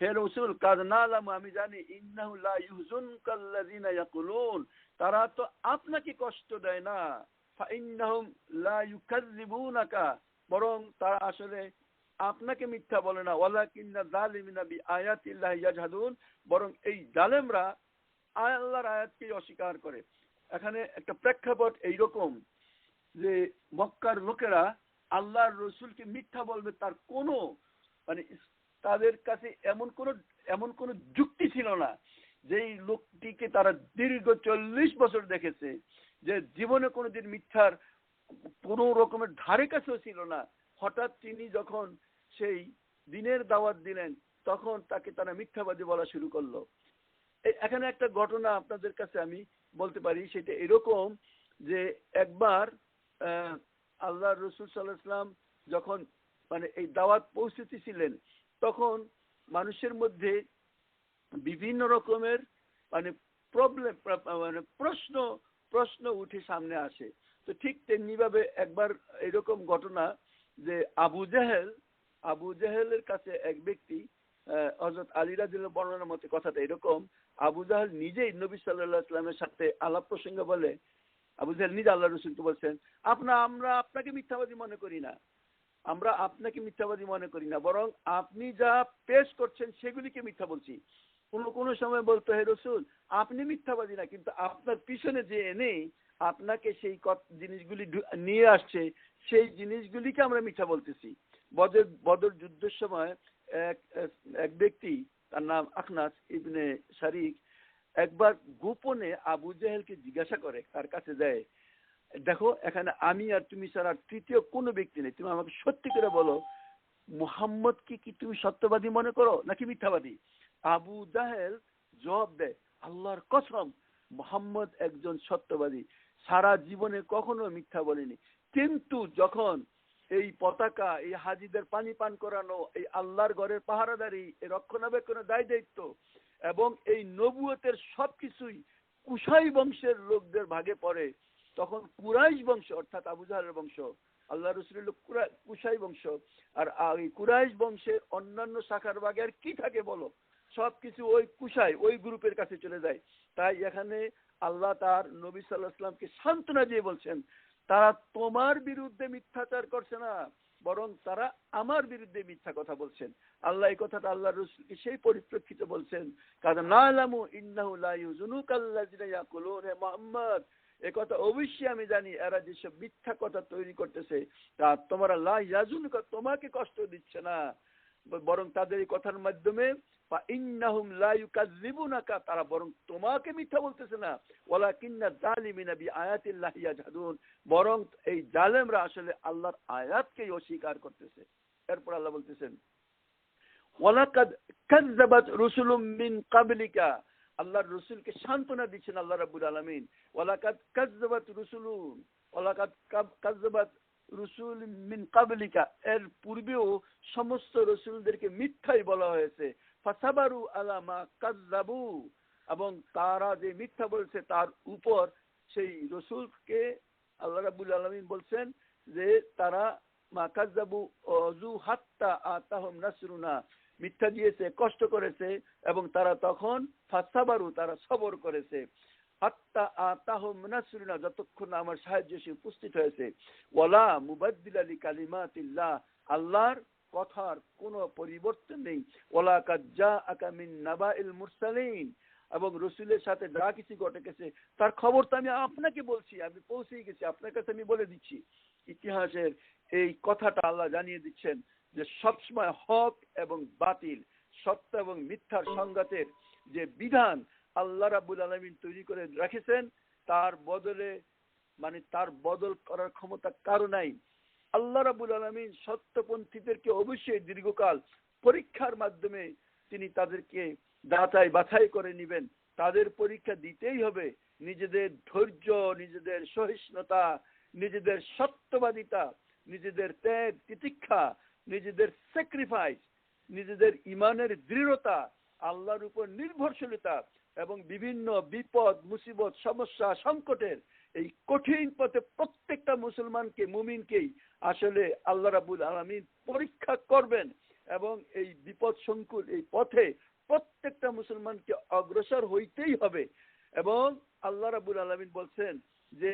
হে রাসূল কাদ নালামু, আমি জানি, ইন্নাহু লা ইউহজুনকাল্লাযীনা ইয়াকুলুন, তারা তো আপনাকে কষ্ট দেয় না, ফাইন্নাহুম লা ইউকাযযিবুনাকা, বরং তারা আসলে আপনাকে মিথ্যা বলে না, ওয়ালাকিন্না যালিমিনা বিআয়াতিল্লাহি ইয়াজহাদুন, বরং এই জালেমরা আল্লাহর আয়াতকে অস্বীকার করে। এখানে একটা প্রেক্ষাপট এইরকম যে মক্কার লোকেরা আল্লাহর রসুলকে মিথ্যা বলবে তার কোনো মানে তাদের কাছে এমন কোনো যুক্তি ছিল না। যেই লোকটিকে তারা দীর্ঘ 40 বছর দেখেছে, যে জীবনে কোনোদিন মিথ্যার কোনো রকমের ধারে কাছেও ছিল না, হঠাৎ তিনি যখন সেই দিনের দাওয়াত দিলেন তখন তাকে তারা মিথ্যাবাদী বলা শুরু করলো। এখানে একটা ঘটনা আপনাদের কাছে আমি বলতে পারি, সেটা এরকম যে একবার আল্লাহ রসুল সাল্লাল্লাহু আলাইহি ওয়াসাল্লাম যখন মানে এই দাওয়াত পৌঁছেছিলেন, তখন মানুষের মধ্যে বিভিন্ন রকমের মানে প্রবলেম মানে প্রশ্ন উঠে সামনে আসে। তো ঠিক তেমনি ভাবে একবার এরকম ঘটনা যে আবু জাহেলের কাছে এক ব্যক্তি, হযরত আলী রাদিয়াল্লাহু বর্ণনার মতে কথাটা এরকম, আবু জাহেল নিজেই নবী সাল্লাল্লাহু আলাইহি ওয়াসাল্লামের সাথে আলাপ প্রসঙ্গে বলে, আবু জাহেল নিজে আল্লাহ রসুলকে বলছেন আমরা আপনাকে মিথ্যাবাদী মনে করি না, আমরা আপনাকে মিথ্যাবাদী মনে করি না, বরং আপনি যা পেশ করছেন সেগুলিকে মিথ্যা বলছি। কোনো সময় বলতো হে রসুল আপনি মিথ্যাবাদী না, কিন্তু আপনার পিছনে যে এনে আপনাকে সেই জিনিসগুলি নিয়ে আসছে সেই জিনিসগুলিকে আমরা মিথ্যা বলতেছি। বদর যুদ্ধের সময় এক ব্যক্তি, তার নাম আখনাস ইবনে শারিক, একবার গোপনে আবু জাহেলকে জিজ্ঞাসা করে, তার কাছে যায়, দেখো এখানে আমি আর তুমি ছাড়া তৃতীয় কোনো ব্যক্তি নেই, তুমি আমাকে সত্যি করে বলো মুহাম্মদকে কি তুমি সত্যবাদী মনে করো নাকি মিথ্যাবাদী? আবু জাহেল জবাব দেয়, আল্লাহর কসম মুহাম্মদ একজন সত্যবাদী, সারা জীবনে কখনো মিথ্যা বলেনি, কিন্তু যখন এই পতাকা, এই হাজিদের পানি পান করানো, এই আল্লাহর ঘরের পাহারাদারি, এই রক্ষণাবেক্ষণের দায় দায়িত্ব, এবং এই নবুয়তের সবকিছুই কুশাই বংশের লোকদের ভাগে পড়ে, তখন কুরাইশ বংশ অর্থাৎ আবু জাহলের বংশ, আল্লাহ রসুলের কুশাই বংশ, আর এই কুরাইশ বংশের অন্যান্য শাখার ভাগে আর কি থাকে বলো? সবকিছু ওই কুশাই ওই গ্রুপের কাছে চলে যায়। তাই এখানে আল্লাহ তার নবী সাল্লাল্লাহু আলাইহি ওয়াসাল্লামকে সান্ত্বনা দিয়ে বলছেন, তারা তোমার বিরুদ্ধে মিথ্যাচার করছে না, বরং তারা আমার বিরুদ্ধে মিথ্যা কথা বলছেন। আল্লাহ এই কথাটা আল্লাহ রসুলকে সেই পরিপ্রেক্ষিতে বলছেন, কারণ নালামু ইন্নাহু লা ইউযুনুকাল্লাযিনা ইয়াকুলুন, হে মুহাম্মদ এ কথা অবশ্যই আমি জানি এরা যেসব মিথ্যা কথা তৈরি করতেছে তা তোমরা লা ইয়াজুনুকা তোমাকে কষ্ট দিচ্ছে না, বরং তাদের এই কথার মাধ্যমে ইন্নাহুম লা ইউকাযযিবুনাকা তারা বরং তোমাকে মিথ্যা বলতেছে না, ওয়ালাকিন্না যালিমিনা বিআয়াতিল্লাহি ইয়াজহাদুন বরং এই জালেমরা আসলে আল্লাহর আয়াতকেই অস্বীকার করতেছে। এরপর আল্লাহ বলতেছেন, ওয়ালাকাদ কাযযাবাত রুসুলুম মিন ক্বাবলিকা, আল্লাহর রসুলকে সান্ত্বনা দিচ্ছেন আল্লাহ রাব্বুল আলামিন। ওয়ালাকাদ কাযযাবাত রুসুল মিন ক্বাবলিকা, এর পূর্বেও সমস্ত রসুলদেরকে মিথ্যাই বলা হয়েছে। ফাসাবারু আলা মা কাযযাবু, এবং তারা যে মিথ্যা বলছে তার উপর সেই রসুলকে আল্লাহ রাব্বুল আলামিন বলছেন যে তারা মা কাযযাবু অযু হাত্তা আতাহুম নাসরুনা, মিথ্যা দিয়েছে, কষ্ট করেছে, এবং তারা তখন ফাসাবারু তারা সবর করেছে, হাত্তা আতাহুম নাসরুনা যতক্ষণ আমার সাহায্য এসে উপস্থিত হয়েছে। ওয়ালা মুবাদদিলা লিকালিমাতিল্লাহ, আল্লাহর কথার কোনো পরিবর্তন নেই। ওয়ালা কাদ জাআকা মিন নাবাইল মুরসালিন, এবং রসুলের সাথে যা কিছু ঘটে গেছে তার খবর তো আমি আপনাকে বলছি, আমি পৌঁছে গেছি আপনার কাছে, আমি বলে দিচ্ছি। ইতিহাসের এই কথাটা আল্লাহ জানিয়ে দিচ্ছেন যে সবসময় হক এবং বাতিল, সত্য এবং মিথ্যার সংঘাতের যে বিধান আল্লাহ রাব্বুল আলামিন তৈরি করে রেখেছেন, তার বদলে তার বদল করার ক্ষমতা কারো নাই। আল্লাহ রাব্বুল আলামিন সত্যপন্থীদেরকে অবশ্যই দীর্ঘকাল পরীক্ষার মাধ্যমে তিনি তাদেরকে যাচাই বাছাই করে নেবেন। তাদের পরীক্ষা দিতেই হবে। নিজেদের ধৈর্য, নিজেদের সহিষ্ণুতা, নিজেদের সত্যবাদিতা, নিজেদের ত্যাগ তিতিক্ষা, নিজেদের স্যাক্রিফাইস, নিজেদের ইমানের দৃঢ়তা, আল্লাহর উপর নির্ভরশীলতা, এবং বিভিন্ন বিপদ মুসিবত সমস্যা সংকটের এই কঠিন পথে প্রত্যেকটা মুসলমানকে মুমিনকেই আসলে আল্লাহ রাব্বুল আলামিন পরীক্ষা করবেন, এবং এই বিপদ সংকুল এই পথে প্রত্যেকটা মুসলমানকে অগ্রসর হইতেই হবে। এবং আল্লাহ রাব্বুল আলামিন বলছেন যে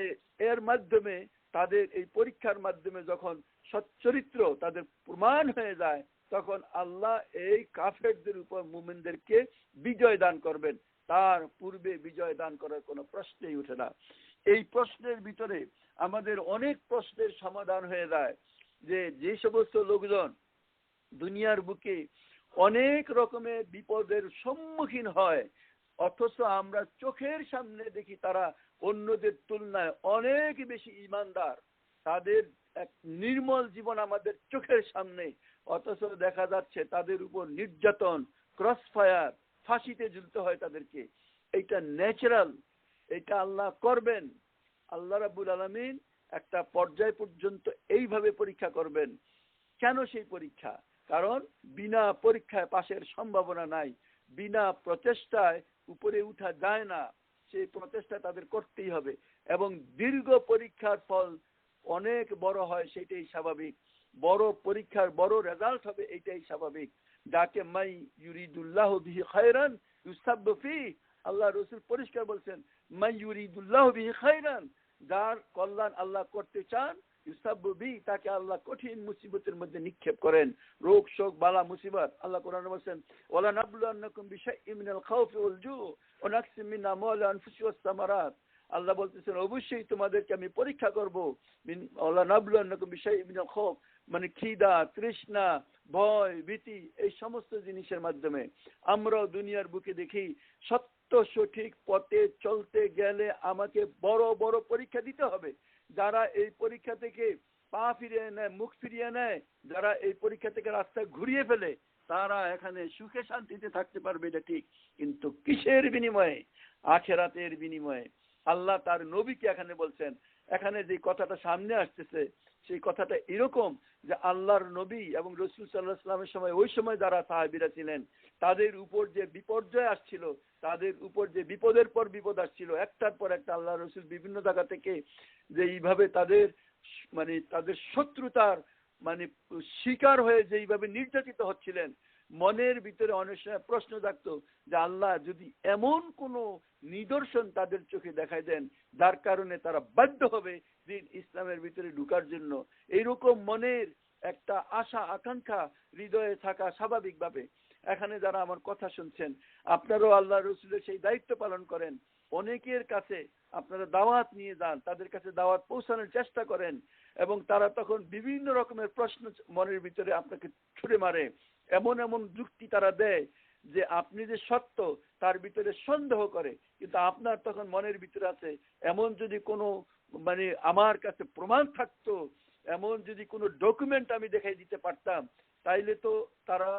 এর মাধ্যমে তাদের এই পরীক্ষার মাধ্যমে যখন সচ্চরিত্র তাদের প্রমাণ হয়ে যায়, তখন আল্লাহ এই কাফেরদের উপর মুমিনদেরকে বিজয় দান করবেন। তার পূর্বে বিজয় দান করার কোনো প্রশ্নই ওঠে না। এই প্রশ্নের ভিতরে আমাদের অনেক প্রশ্নের সমাধান হয়ে যায় যে যে সমস্ত লোকজন দুনিয়ার বুকে অনেক রকমের বিপদের সম্মুখীন হয়, অথচ আমরা চোখের সামনে দেখি তারা অন্যদের তুলনায় অনেক বেশি ঈমানদার, তাদের এক নির্মল জীবন আমাদের চোখের সামনে, অথচ দেখা যাচ্ছে তাদের উপর নির্যাতন, ক্রস ফায়ার, ফাঁসিতে ঝুলতে হয় তাদেরকে। এটা ন্যাচারাল, এটা আল্লাহ করবেন। আল্লাহ রাব্বুল আলামিন একটা পর্যায় পর্যন্ত এইভাবে পরীক্ষা করবেন। কেন সেই পরীক্ষা? কারণ বিনা পরীক্ষায় পাশের সম্ভাবনা নাই, বিনা প্রচেষ্টায় উপরে উঠা যায় না, সেই প্রচেষ্টা তাদের করতেই হবে, এবং দীর্ঘ পরীক্ষার ফল অনেক বড় হয় সেটাই স্বাভাবিক, বড় পরীক্ষার বড় রেজাল্ট হবে এটাই স্বাভাবিক। যাকে মাই ইউরিদুল্লাহু বিহি খায়রান ইউসাব্বু ফিহি, আল্লাহ রাসূল পরিষ্কার বলছেন, মাই ইউরিদুল্লাহু বিহি খায়রান, যার কল্যাণ আল্লাহ করতে চান, ইউসাব্বু বিহি তাকে আল্লাহ কঠিন মুসিবতের মধ্যে নিক্ষেপ করেন, রোগ শোক বালা মুসিবত। আল্লাহ কোরআনে বলছেন, ওয়ালা নাবলুওয়ান্নাকুম বিশাইইন মিনাল খাউফি ওয়াল জু' ওয়া নাকসিম মিন আমওয়ালি আনফুসি ওয়াস সামারাত। আল্লাহ বলতেছেন অবশ্যই তোমাদেরকে আমি পরীক্ষা করব, ওয়ালা নাবলুওয়ান্নাকুম বিশাইইন মিনাল খাউফ মানে খিদা, তৃষ্ণা, ভয়, ভীতি, এই সমস্ত জিনিসের মাধ্যমে। আমরাও দুনিয়ার বুকে দেখি সত্য সঠিক পথে চলতে গেলে আমাকে বড় বড় পরীক্ষা দিতে হবে। যারা এই পরীক্ষা থেকে পা ফিরিয়ে নেয়, মুখ ফিরিয়ে নেয়, যারা এই পরীক্ষা থেকে রাস্তা ঘুরিয়ে ফেলে, তারা এখানে সুখে শান্তিতে থাকতে পারবে, এটা ঠিক। কিন্তু কিসের বিনিময়ে? আখিরাতের বিনিময়ে। আল্লাহ তার নবীকে এখানে বলছেন। এখানে যে কথাটা সামনে আসতেছে সেই কথাটা এরকম যে আল্লাহর নবী এবং রাসূল সাল্লাল্লাহু আলাইহি ওয়াসাল্লামের সময় ওই সময় যারা সাহাবীরা ছিলেন তাদের উপর যে বিপর্যয় আসছিল, তাদের উপর যে বিপদের পর বিপদ আসছিল, একটার পর একটা আল্লাহ রাসূল বিভিন্ন জায়গা থেকে যে এইভাবে তাদের শত্রুতার শিকার হয়ে যেইভাবে নির্যাতিত হচ্ছিলেন, মনের ভিতরে অনেক সময় প্রশ্ন জাগতো যে আল্লাহ যদি এমন কোনো নিদর্শন তাদের চোখে দেখায় দেন যার কারণে তারা বাধ্য হবে দিন ইসলামের ভিতরে ঢোকার জন্য, এইরকম মনের একটা আশা আকাঙ্ক্ষা হৃদয়ে থাকা স্বাভাবিকভাবে। এখানে যারা আমার কথা শুনছেন আপনারাও আল্লাহ রসুলের সেই দায়িত্ব পালন করেন, অনেকের কাছে আপনারা দাওয়াত নিয়ে যান, তাদের কাছে দাওয়াত পৌঁছানোর চেষ্টা করেন, এবং তারা তখন বিভিন্ন রকমের প্রশ্ন মনের ভিতরে আপনাকে ছুড়ে মারে, এমন এমন যুক্তি তারা দেয় যে আপনি যে সত্য তার ভিতরে সন্দেহ করে, কিন্তু আপনার তখন মনের ভিতরে আছে এমন যদি কোনো আমার কাছে প্রমাণ থাকতো, এমন যদি কোনো ডকুমেন্ট আমি দেখাই দিতে পারতাম, তাইলে তো তারা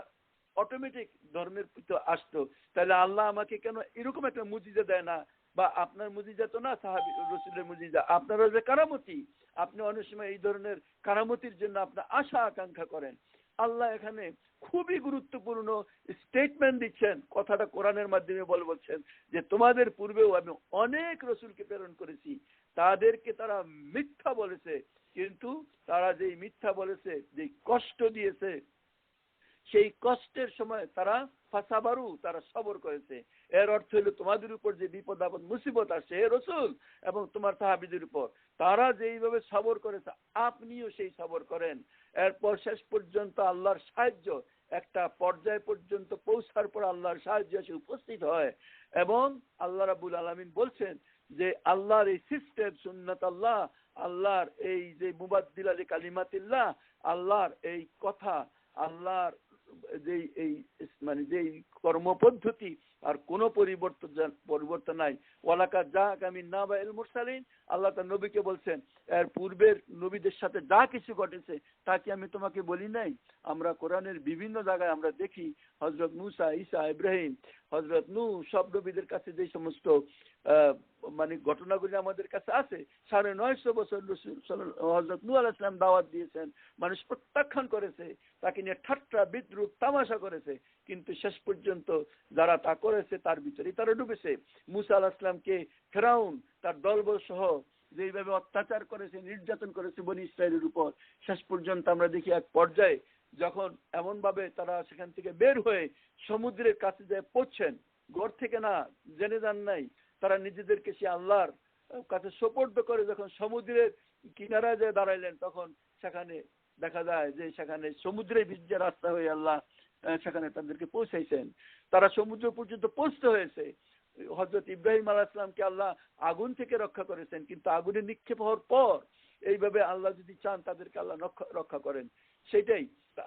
অটোমেটিক ধর্মের প্রতি আসতো। তাহলে আল্লাহ আমাকে কেন এরকম একটা মুজিজা দেয় না, বা আপনার মুজিজা তো না সাহাবী রসুলের মুজিজা, আপনারা যে কারামতি, আপনি অনেক সময় এই ধরনের কারামতির জন্য আপনার আশা আকাঙ্ক্ষা করেন। আল্লাহ এখানে খুবই গুরুত্বপূর্ণ স্টেটমেন্ট দিচ্ছেন, কথাটা কোরআনের মাধ্যমে বলছেন যে তোমাদের পূর্বেও আমি অনেক রসুলকে প্রেরণ করেছি, তাদেরকে তারা মিথ্যা বলেছে, কিন্তু তারা যেই মিথ্যা বলেছে, যেই কষ্ট দিয়েছে, সেই কষ্টের সময় তারা ফাসাবারু, তারা সবর করেছে। এর অর্থ হলো তোমাদের উপর যে বিপদ আপদ মুসিবত আসছে হে রসুল এবং তোমার সাহাবীদের উপর, তারা যেইভাবে সবর করেছে আপনিও সেই সবর করেন। এরপর শেষ পর্যন্ত আল্লাহর সাহায্য একটা পর্যায় পর্যন্ত পৌঁছার পর আল্লাহর সাহায্য এসে উপস্থিত হয়, এবং আল্লাহ রাব্বুল আলামিন বলছেন যে আল্লাহর এই সিস্টেম সুন্নাত আল্লাহ, আল্লাহর এই যে মুবাদ্দিলা যে কালিমাতিল্লাহ, আল্লাহর এই কথা, আল্লাহর যেই কর্মপদ্ধতি আর কোনো পরিবর্তন নাই। ওয়ালাকাদ জাআকা মিন নাবাইল মুরসালিন, আল্লাহ তার নবীকে বলছেন এর পূর্বের নবীদের সাথে যা কিছু ঘটেছে তা কি আমি তোমাকে বলি নাই? আমরা কোরআনের বিভিন্ন জায়গায় আমরা দেখি হযরত মুসা, ঈসা, ইব্রাহিম, হযরত নূহ, সব নবীদের কাছে যে সমস্ত ঘটনাগুলি আমাদের কাছে আছে। ৯৫০ বছর হযরত নূহ আলাইহিস সালাম দাওয়াত দিয়েছেন, মানুষ প্রত্যাখ্যান করেছে, তাকে নিয়ে ঠাট্টা বিদ্রুপ তামাশা করেছে, কিন্তু শেষ পর্যন্ত যারা তা করেছে তার ভিতরেই তারা ডুবেছে। মুসা আলাইহিস সালামকে ফেরাউন তার দলবল সহ যেইভাবে অত্যাচার করেছে, নির্যাতন করেছে বনি ইসরাইলের উপর, শেষ পর্যন্ত আমরা দেখি এক পর্যায়ে যখন এমন ভাবে তারা সেখান থেকে বের হয়ে সমুদ্রের কাছে যায় পৌঁছেন, ঘর থেকে না, জেনে যান নাই, তারা নিজেদেরকে সে আল্লাহর কাছে সোপর্দ করে যখন সমুদ্রের কিনারায় যায় দাঁড়াইলেন, তখন সেখানে দেখা যায় যে সেখানে সমুদ্রের ভিজে রাস্তা হয়ে আল্লাহ সেখানে তাদেরকে পৌঁছাইছেন। তারা সমুদ্র পর্যন্ত পৌঁছতে হয়েছে। হযরত ইব্রাহিম আলাইহিস সালামকে আল্লাহ আগুন থেকে রক্ষা করেছেন, কিন্তু আগুনে নিক্ষেপ হওয়ার পর এইভাবে আল্লাহ যদি চান তাদেরকে আল্লাহ রক্ষা করেন। সেটাই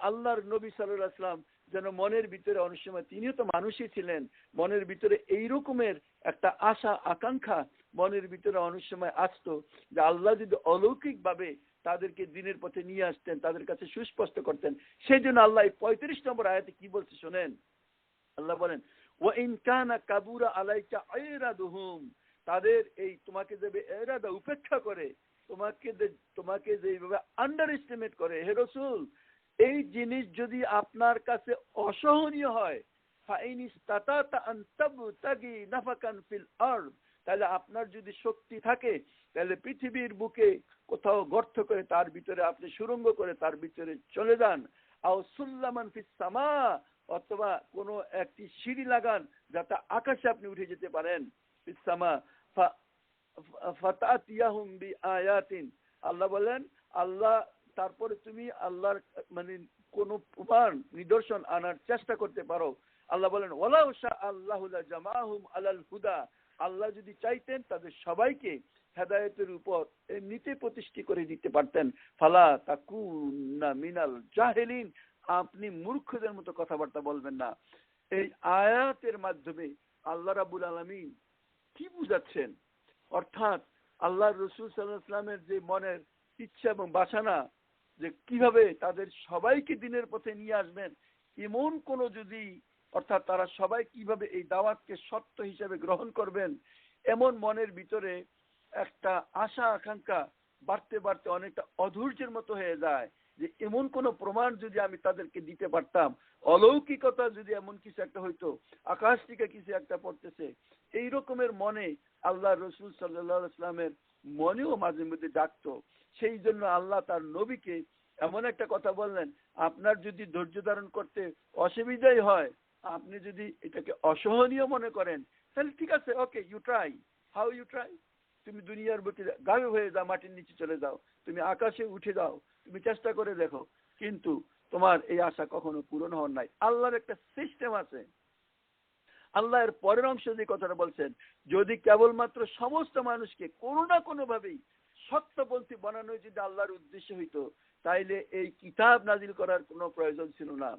আল্লাহর নবী সাল্লাল্লাহু আলাইহি ওয়াসাল্লাম যেন মনের ভিতরে অনেক সময়, তিনিও তো মানুষই ছিলেন, মনের ভিতরে এই রকমের একটা আশা আকাঙ্ক্ষা মনের ভিতরে অনেক সময় আসতো যে আল্লাহ যদি অলৌকিক ভাবে তাদেরকে দিনের পথে নিয়ে আসতেন, তাদের কাছে সুস্পষ্ট করতেন। সেই জন্য আল্লাহ ৩৫ নম্বর আয়াতে কি বলছে শোনেন। আল্লাহ বলেন ওয়াইন কানা কাবুরা আলাইকা ইরাদুহুম, তাদের এই তোমাকে যে ইরাদা উপেক্ষা করে, তোমাকে যেভাবে আন্ডার এস্টিমেট করে, হে রাসূল এই জিনিস যদি আপনার কাছে অসহনীয় হয়, ফাইন ইসতাতাতা আন তাবতাগি নাফাকান ফিল আরদ, তাহলে আপনার যদি শক্তি থাকে তাহলে পৃথিবীর বুকে কোথাও গর্ত করে তার ভিতরে আপনি সুড়ঙ্গ করে তার ভিতরে চলে যান, আও সুল্লামান ফিস সামা, অথবা কোনো একটি সিঁড়ি লাগান যাতে আকাশে আপনি উঠে যেতে পারেন, ফিস সামা ফাতাতিয়াহুম বিআয়াতিন, আল্লাহ বলেন আল্লাহ তারপরে তুমি আল্লাহর কোন প্রমাণ নিদর্শন আনার চেষ্টা করতে পারো। আল্লাহ বলেন ওয়ালাউ শা আল্লাহু লা জামাহুম আলাল হুদা, আল্লাহ যদি চাইতেন তাদের সবাইকে হেদায়েতের উপর এমনিতে প্রতিষ্ঠিত করে দিতে পারতেন। ফালা তাকুনা মিনাল জাহিলিন, আপনি মূর্খদের মতো কথাবার্তা বলবেন না। এই আয়াতের মাধ্যমে আল্লাহ রাব্বুল আলামিন কি বুঝাচ্ছেন, অর্থাৎ আল্লাহর রাসূল সাল্লাল্লাহু আলাইহি ওয়াসাল্লামের যে মনের ইচ্ছা এবং বাসনা যে কিভাবে তাদের সবাইকে দিনের পথে নিয়ে আসবেন, এমন কোন যদি, অর্থাৎ তারা সবাই কিভাবে এই দাওয়াতকে সত্য হিসেবে গ্রহণ করবেন, এমন মনের ভিতরে একটা আশা আকাঙ্ক্ষা বাড়তে বাড়তে অনেকটা অধৈর্যের মতো হয়ে যায়, যে এমন কোন প্রমাণ যদি আমি তাদেরকে দিতে পারতাম, অলৌকিকতা যদি এমন কিছু একটা হইতো, আকাশ থেকে কিছু একটা পড়তেছে, এই রকমের মনে আল্লাহ রসুল সাল্লাল্লাহু আলাইহি ওয়াসাল্লামের মনেও মাঝে মধ্যে ডাকতো। সেই জন্য আল্লাহ তার নবীকে এমন একটা কথা বললেন, আপনার যদি ধৈর্য ধারণ করতে অসুবিধাই হয়, আপনি যদি এটাকে অসহনীয় মনে করেন, তাহলে ঠিক আছে, okay, you try. How you try? তুমি দুনিয়ার বুকে গায়েব হয়ে যাও, মাটির নিচে চলে যাও, তুমি আকাশে উঠে যাও, তুমি চেষ্টা করে দেখো, কিন্তু তোমার এই আশা কখনো পূরণ হওয়ার নাই। আল্লাহর একটা সিস্টেম আছে। আল্লাহ এর পরের অংশ যে কথাটা বলছেন, যদি কেবলমাত্র সমস্ত মানুষকে কোনো না কোনো ভাবেই সত্যপন্থী বানানো যদি আল্লাহর উদ্দেশ্য হইতো, তাইলে এই কিতাব নাজিল করার কোনো প্রয়োজন ছিল না।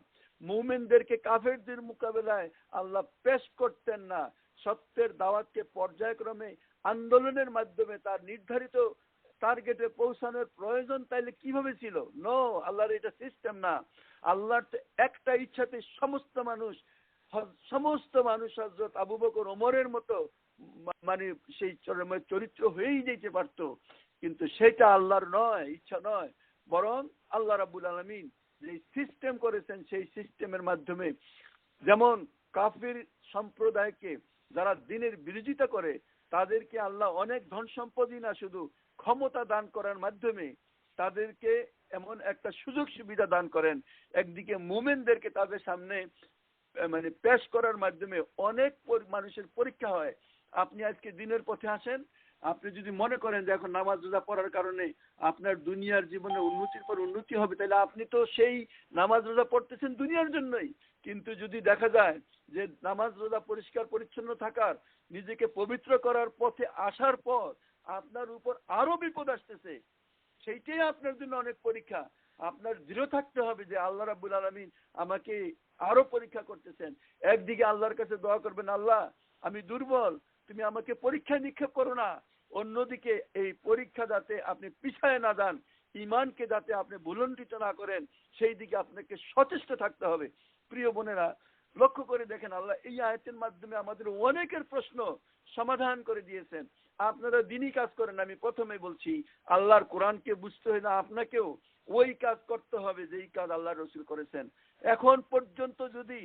মুমিনদেরকে কাফেরদের মোকাবেলায় আল্লাহ পেশ করতেন না। সত্যের দাওয়াতকে পর্যায়ক্রমে আন্দোলনের মাধ্যমে তার নির্ধারিত টার্গেটে পৌঁছানোর প্রয়োজন তাইলে কিভাবে ছিল? নো, আল্লাহর এটা সিস্টেম না। আল্লাহর তো একটা ইচ্ছাতে সমস্ত মানুষ হযরত আবু বকর ওমরের মতো মানে সেই চরিত্র হয়েই যেতে পারতো, কিন্তু সেটা আল্লাহর নয়, ইচ্ছা নয়। বরং আল্লাহ রাব্বুল আলামিন যে সিস্টেম করেছেন, সেই সিস্টেমের মাধ্যমে যেমন কাফির সম্প্রদায়কে যারা দিনের বিরোধিতা করে, তাদেরকে আল্লাহ অনেক ধন সম্পদই না, শুধু ক্ষমতা দান করার মাধ্যমে তাদেরকে এমন একটা সুযোগ সুবিধা দান করেন। একদিকে মুমিনদেরকে তাদের সামনে মানে পেশ করার মাধ্যমে অনেক মানুষের পরীক্ষা হয়। আপনি আজকে দিনের পথে আসেন, আপনি যদি মনে করেন যে এখন নামাজ রোজা পড়ার কারণে আপনার দুনিয়ার জীবনে উন্নতির পর উন্নতি হবে, তাহলে আপনি তো সেই নামাজ রোজা পড়তেছেন দুনিয়ার জন্যই। কিন্তু যদি দেখা যায় যে নামাজ রোজা পরিষ্কার পরিচ্ছন্ন থাকার, নিজেকে পবিত্র করার পথে আসার পর আপনার উপর আরো বিপদ আসতেছে, সেইটাই আপনার জন্য অনেক পরীক্ষা। আপনার দৃঢ় থাকতে হবে যে আল্লাহ রাব্বুল আলামিন আমাকে আরো পরীক্ষা করতেছেন। একদিকে আল্লাহর কাছে দোয়া করবেন, আল্লাহ আমি দুর্বল, তুমি আমাকে পরীক্ষায় নিক্ষেপ করো না। অন্যদিকে এই পরীক্ষা যাতে আপনি পিছায় না যান, ইমানকে যাতে আপনি ভুলণ্ঠিত না করেন, সেই দিকে আপনাকে সচেষ্ট থাকতে হবে। প্রিয় বোনেরা, লক্ষ্য করে দেখেন, আল্লাহ এই আয়াতের মাধ্যমে আমাদের অনেকের প্রশ্ন সমাধান করে দিয়েছেন। আপনারা দিনই কাজ করেন, আমি প্রথমে বলছি, আল্লাহর কোরআনকে বুঝতে হয় না, আপনাকেও ওই কাজ করতে হবে যেই কাজ আল্লাহ রসুল করেছেন। এখন পর্যন্ত যদি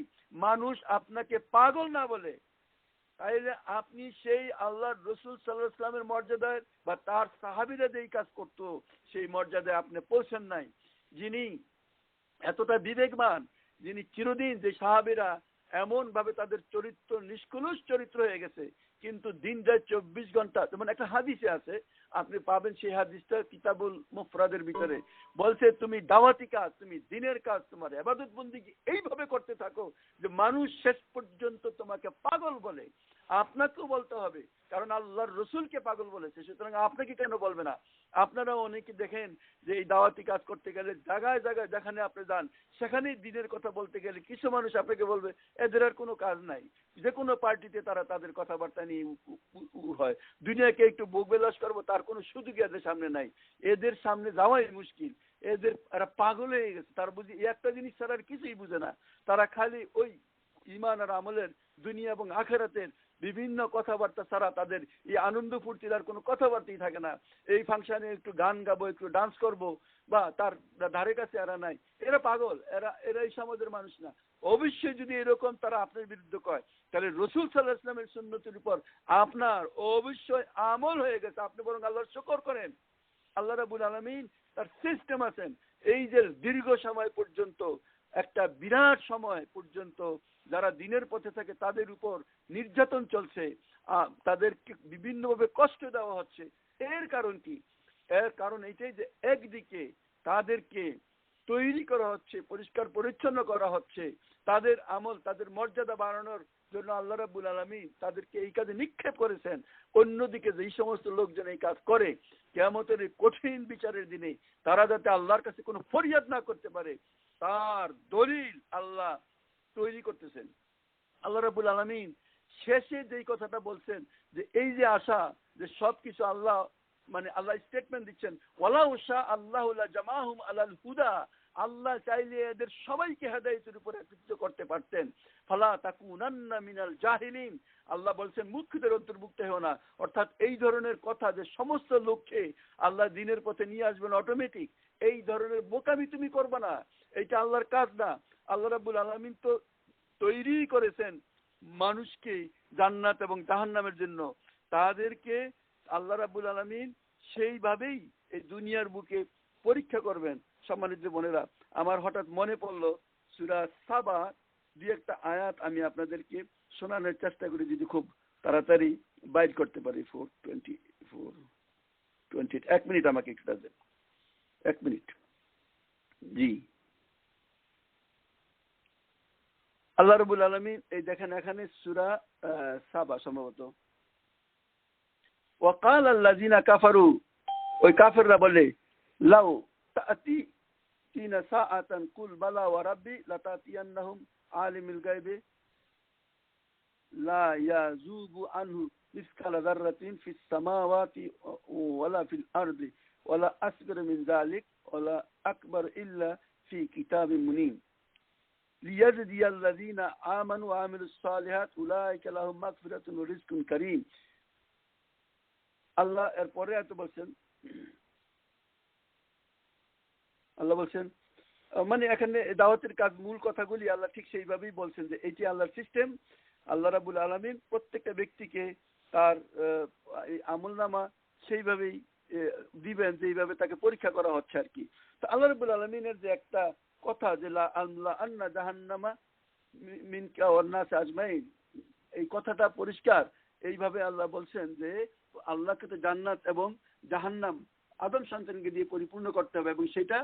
মানুষ আপনাকে পাগল না বলে, তাইলে আপনি সেই আল্লাহর রসুল সাল্লাল্লাহু আলাইহি ওয়াসাল্লামের মর্যাদায় বা তার সাহাবীরা যেই কাজ করতো সেই মর্যাদায় আপনি পৌঁছেন নাই। যিনি এতটা বিবেকবান, যিনি চিরদিন, যে সাহাবীরা এমন ভাবে তাদের চরিত্র নিষ্কলুষ চরিত্র হয়ে গেছে, কিন্তু দিন যায় 24 ঘন্টা। যেমন একটা হাদিসে আছে, আপনি পাবেন সেই হাদিসটা কিতাবুল মুফরাদের ভিতরে, বলছে তুমি দাওয়াতি কাজ, তুমি দিনের কাজ, তোমার ইবাদত বন্দেগী এইভাবে করতে থাকো যে মানুষ শেষ পর্যন্ত তোমাকে পাগল বলে। আপনাকেও বলতে হবে, কারণ আল্লাহর রসুলকে পাগল বলেছে, সুতরাং আপনাকে কেন বলবে না? আপনারা অনেকে দেখেন যে এই দাওয়াতি কাজ করতে গেলে জায়গায় জায়গায় যেখানে আপনি যান, সেখানেই দিনের কথা বলতে গেলে কিছু মানুষ আপনাকে বলবে এদের আর কোনো কাজ নাই, যে কোনো পার্টিতে তারা তাদের কথাবার্তা নিয়ে হয়, দুনিয়াকে একটু ভোগবিলাস করবো তার কোনো সুযোগ এদের সামনে নাই, এদের সামনে যাওয়াই মুশকিল, এরা পাগল হয়ে গেছে, তারা বুঝি একটা জিনিস ছাড়া আর কিছুই বুঝে না, তারা খালি ওই ইমান আর আমলের, দুনিয়া এবং আখেরাতের বিভিন্ন কথাবার্তা ছাড়া তাদের এই আনন্দ ফুর্তির আর কোনো কথাবার্তাই থাকে না। এই ফাংশনে একটু গান গাবো, একটু ডান্স করব, বা তার ধারে কাছে এরা নাই, এরা পাগল, এরা এই সমাজের মানুষ না। অবশ্যই যদি এরকম তারা আপনার বিরুদ্ধে কয়, তাহলে রসুল সাল্লাল্লাহু আলাইহি ওয়াসাল্লামের সুন্নতের উপর আপনার অবশ্যই আমল হয়ে গেছে, আপনি বরং আল্লাহর শুকর করেন। আল্লাহ রাব্বুল আলামিন তার সিস্টেম আছেন, এই যে দীর্ঘ সময় পর্যন্ত, একটা বিরাট সময় পর্যন্ত যারা দিনের পথে থাকে তাদের উপর নির্যাতন চলছে, তাদেরকে বিভিন্নভাবে কষ্ট দেওয়া হচ্ছে। এর কারণ কি? এর কারণ এইটাই যে একদিকে তাদেরকে তৈরি করা হচ্ছে, পরিষ্কার পরিচ্ছন্ন করা হচ্ছে, তাদের আমল, তাদের মর্যাদা বাড়ানোর জন্য আল্লাহ রাব্বুল আলামিন তাদেরকে এই কাজে নিক্ষেপ করেছেন। অন্যদিকে যেই সমস্ত লোকজন এই কাজ করে, কিয়ামতের এই কঠিন বিচারের দিনে তারা যাতে আল্লাহর কাছে কোনো ফরিয়াদ না করতে পারে, তার দলিল আল্লাহ তৈরি করতেছেন। আল্লাহ রাব্বুল আলামিন শেষে যেই কথাটা বলছেন, যে এই যে আশা, যে সবকিছু আল্লাহ, মানে আল্লাহ স্টেটমেন্ট দিচ্ছেন, ওয়ালাউ শা আল্লাহু লা জামাহুম আলাল হুদা, আল্লাহ চাইলে এদের সবাইকে হেদায়েতের উপর একত্রিত করতে পারতেন। ফালা তাকুনান্না মিনাল জাহিলিন, আল্লাহ বলছেন মূর্খদের অন্তর্ভুক্ত হও না। অর্থাৎ এই ধরনের কথা যে সমস্ত লোককে আল্লাহ দিনের পথে নিয়ে আসবেন অটোমেটিক, এই ধরনের বোকামি তুমি করবে না, এটা আল্লাহর কাজ না। আল্লাহ রাব্বুল আলামিন তো তৈরি করেছেন মানুষকে জান্নাত এবং জাহান্নামের জন্য। তাদেরকে আল্লাহ রাব্বুল আলামিন সেইভাবেই এই দুনিয়ার বুকে পরীক্ষা করবেন। সম্মানিত বোনেরা, আমার হঠাৎ মনে পড়লো সূরা সাবা দুই একটা আয়াত আমি আপনাদেরকে শোনানোর চেষ্টা করি, যদি খুব তাড়াতাড়ি বাইর করতে পারি। 4:24 এক মিনিট আমাকে একটু দেন, এক মিনিট। জি, আল্লাহ রাব্বুল আলামিন এই দেখেন এখানে সূরা সাবা সম্ভবত, ওয়াকাল আল্লাযিনা কাফারু, ওই কাফেররা বলে, লাউ তাতি তিনা সাআতান কুল বালা ওয়া রাব্বি লাতাতিয়ান্নাহুম আলিমুল গায়বি লা ইয়াযুবু আনহু মিসকালা যাররাতিন ফিস সামাওয়াতি ওয়ালা ফিল আরদি ওয়ালা আসগর মিন যালিক ওয়ালা আকবার ইল্লা ফি কিতাবিন মুনিন লিয়াজদিয়াল লাযিনা আমানু ওয়া আমিলুস সালিহাত উলাইকা লাহুম মাগফিরাতুন ওয়া রিজকুন কারীম। আল্লাহ এরপরে এত বলছেন, আল্লাহ বলছেন মানে এখানে দাওয়াতের কাজ মূল কথাগুলি আল্লাহ ঠিক সেইভাবেই বলছেন যে এটি আল্লাহর সিস্টেম। আল্লাহ রাব্বুল আলামিন প্রত্যেকটা ব্যক্তিকে তার আমলনামা সেইভাবেই দিবেন যেইভাবে তাকে পরীক্ষা করা হচ্ছে আর কি। তো আল্লাহ রাব্বুল আলামিনের যে একটা কথা যে লা আন্না জাহান্নামা মিনকা ওয়ান নাস আজমাইন, এই কথাটা পরিষ্কার। এইভাবে আল্লাহ বলছেন যে আল্লাহকে তো জান্নাত এবং জাহান্নাম আদম সন্তানকে দিয়ে পরিপূর্ণ করতে হবে এবং সেটা